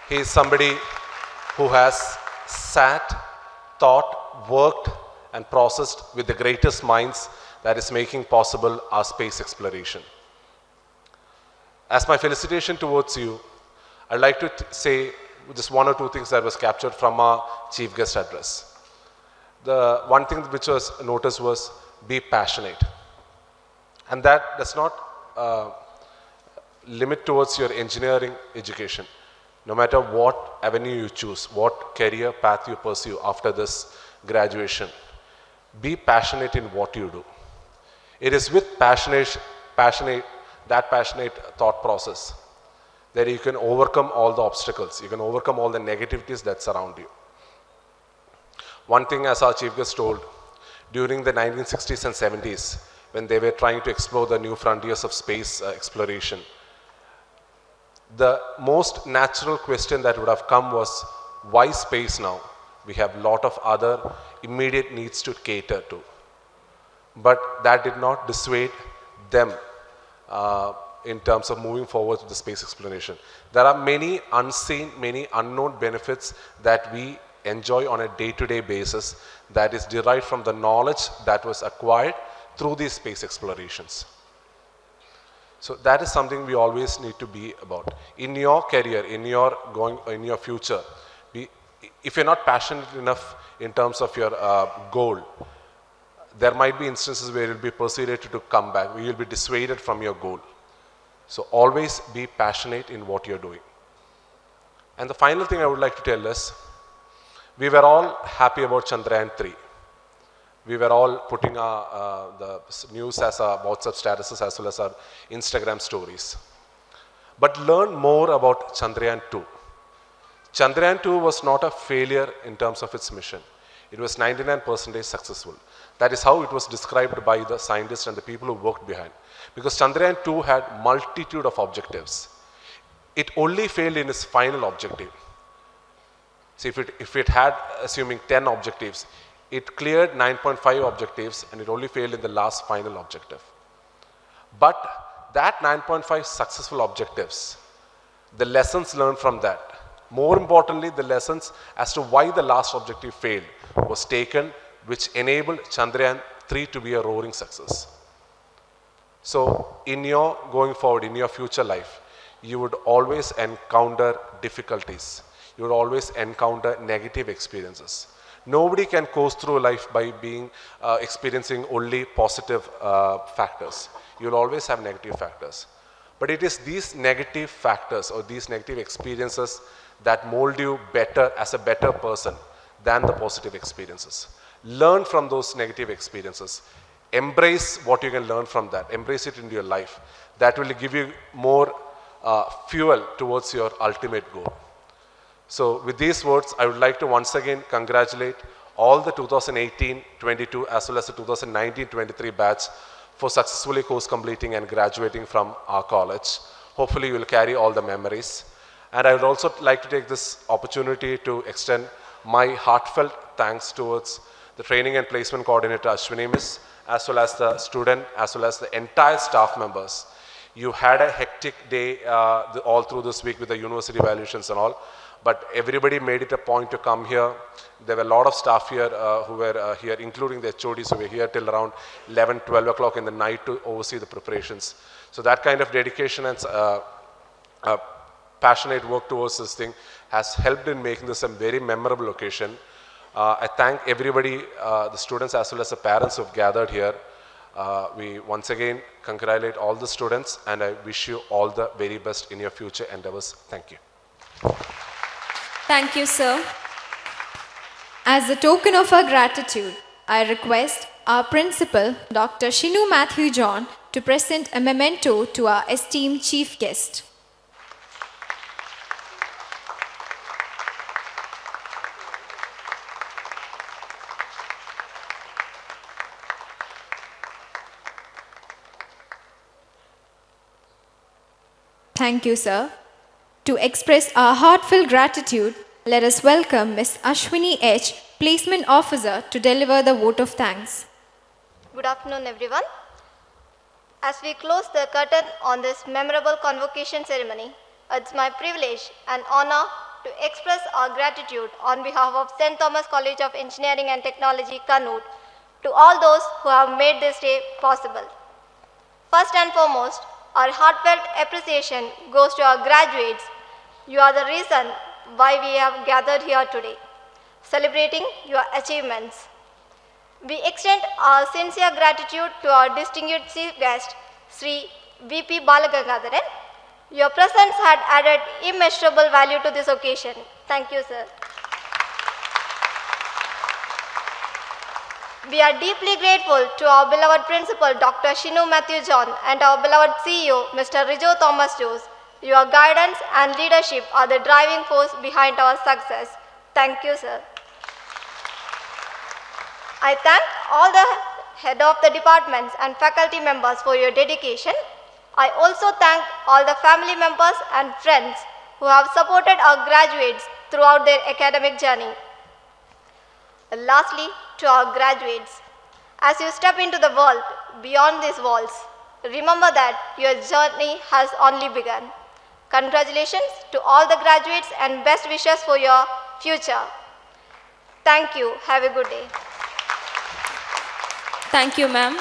He is somebody who has sat, thought, worked and processed with the greatest minds that is making possible our space exploration. As my felicitation towards you, I'd like to say just one or two things that was captured from our chief guest address. The one thing which was noticed was be passionate. And that does not limit towards your engineering education. No matter what avenue you choose, what career path you pursue after this graduation, be passionate in what you do. It is with passionate thought process that you can overcome all the obstacles, you can overcome all the negativities that surround you. One thing, as our chief guest told, during the 1960s and 70s, when they were trying to explore the new frontiers of space exploration, the most natural question that would have come was, why space now? We have a lot of other immediate needs to cater to. But that did not dissuade them in terms of moving forward with the space exploration. There are many unseen, many unknown benefits that we enjoy on a day-to-day basis that is derived from the knowledge that was acquired through these space explorations. So that is something we always need to be about. In your career, in your future, if you're not passionate enough in terms of your goal, there might be instances where you'll be persuaded to come back, where you'll be dissuaded from your goal. So always be passionate in what you're doing. And the final thing I would like to tell is, we were all happy about Chandrayaan 3. We were all putting the news as our WhatsApp statuses as well as our Instagram stories. But learn more about Chandrayaan 2. Chandrayaan 2 was not a failure in terms of its mission. It was 99% successful. That is how it was described by the scientists and the people who worked behind. Because Chandrayaan 2 had multitude of objectives. It only failed in its final objective. See, if it had, assuming 10 objectives, it cleared 9.5 objectives and it only failed in the last final objective. But that 9.5 successful objectives, the lessons learned from that, more importantly, the lessons as to why the last objective failed was taken, which enabled Chandrayaan 3 to be a roaring success. So in your going forward, in your future life, you would always encounter difficulties. You would always encounter negative experiences. Nobody can coast through life by experiencing only positive factors. You'll always have negative factors. But it is these negative factors or these negative experiences that mold you better as a better person than the positive experiences. Learn from those negative experiences. Embrace what you can learn from that. Embrace it into your life. That will give you more fuel towards your ultimate goal. So with these words, I would like to once again congratulate all the 2018-22 as well as the 2019-23 batch for successfully course completing and graduating from our college. Hopefully you will carry all the memories. And I would also like to take this opportunity to extend my heartfelt thanks towards the training and placement coordinator Ashwini Miss, as well as the student, as well as the entire staff members. You had a hectic day all through this week with the university evaluations and all, but everybody made it a point to come here. There were a lot of staff here who were here, including the HODs who were here till around 11, 12 o'clock in the night to oversee the preparations. So that kind of dedication and passionate work towards this thing has helped in making this a very memorable occasion. I thank everybody, the students as well as the parents who have gathered here. We once again congratulate all the students, and I wish you all the very best in your future endeavors. Thank you. Thank you, sir. As a token of our gratitude, I request our principal, Dr. Shinu Matthew John, to present a memento to our esteemed chief guest. Thank you, sir. To express our heartfelt gratitude, let us welcome Ms. Ashwini H., Placement Officer, to deliver the vote of thanks. Good afternoon, everyone. As we close the curtain on this memorable convocation ceremony, it's my privilege and honor to express our gratitude on behalf of St. Thomas College of Engineering and Technology, Kannur, to all those who have made this day possible. First and foremost, our heartfelt appreciation goes to our graduates. You are the reason why we have gathered here today, celebrating your achievements. We extend our sincere gratitude to our distinguished chief guest, Sri V.P. Balagangadharan. Your presence had added immeasurable value to this occasion. Thank you, sir. We are deeply grateful to our beloved principal, Dr. Shinu Matthew John, and our beloved CEO, Mr. Rijo Thomas Jose. Your guidance and leadership are the driving force behind our success. Thank you, sir. I thank all the head of the departments and faculty members for your dedication. I also thank all the family members and friends who have supported our graduates throughout their academic journey. Lastly, to our graduates, as you step into the world beyond these walls, remember that your journey has only begun. Congratulations to all the graduates and best wishes for your future. Thank you. Have a good day. Thank you, ma'am.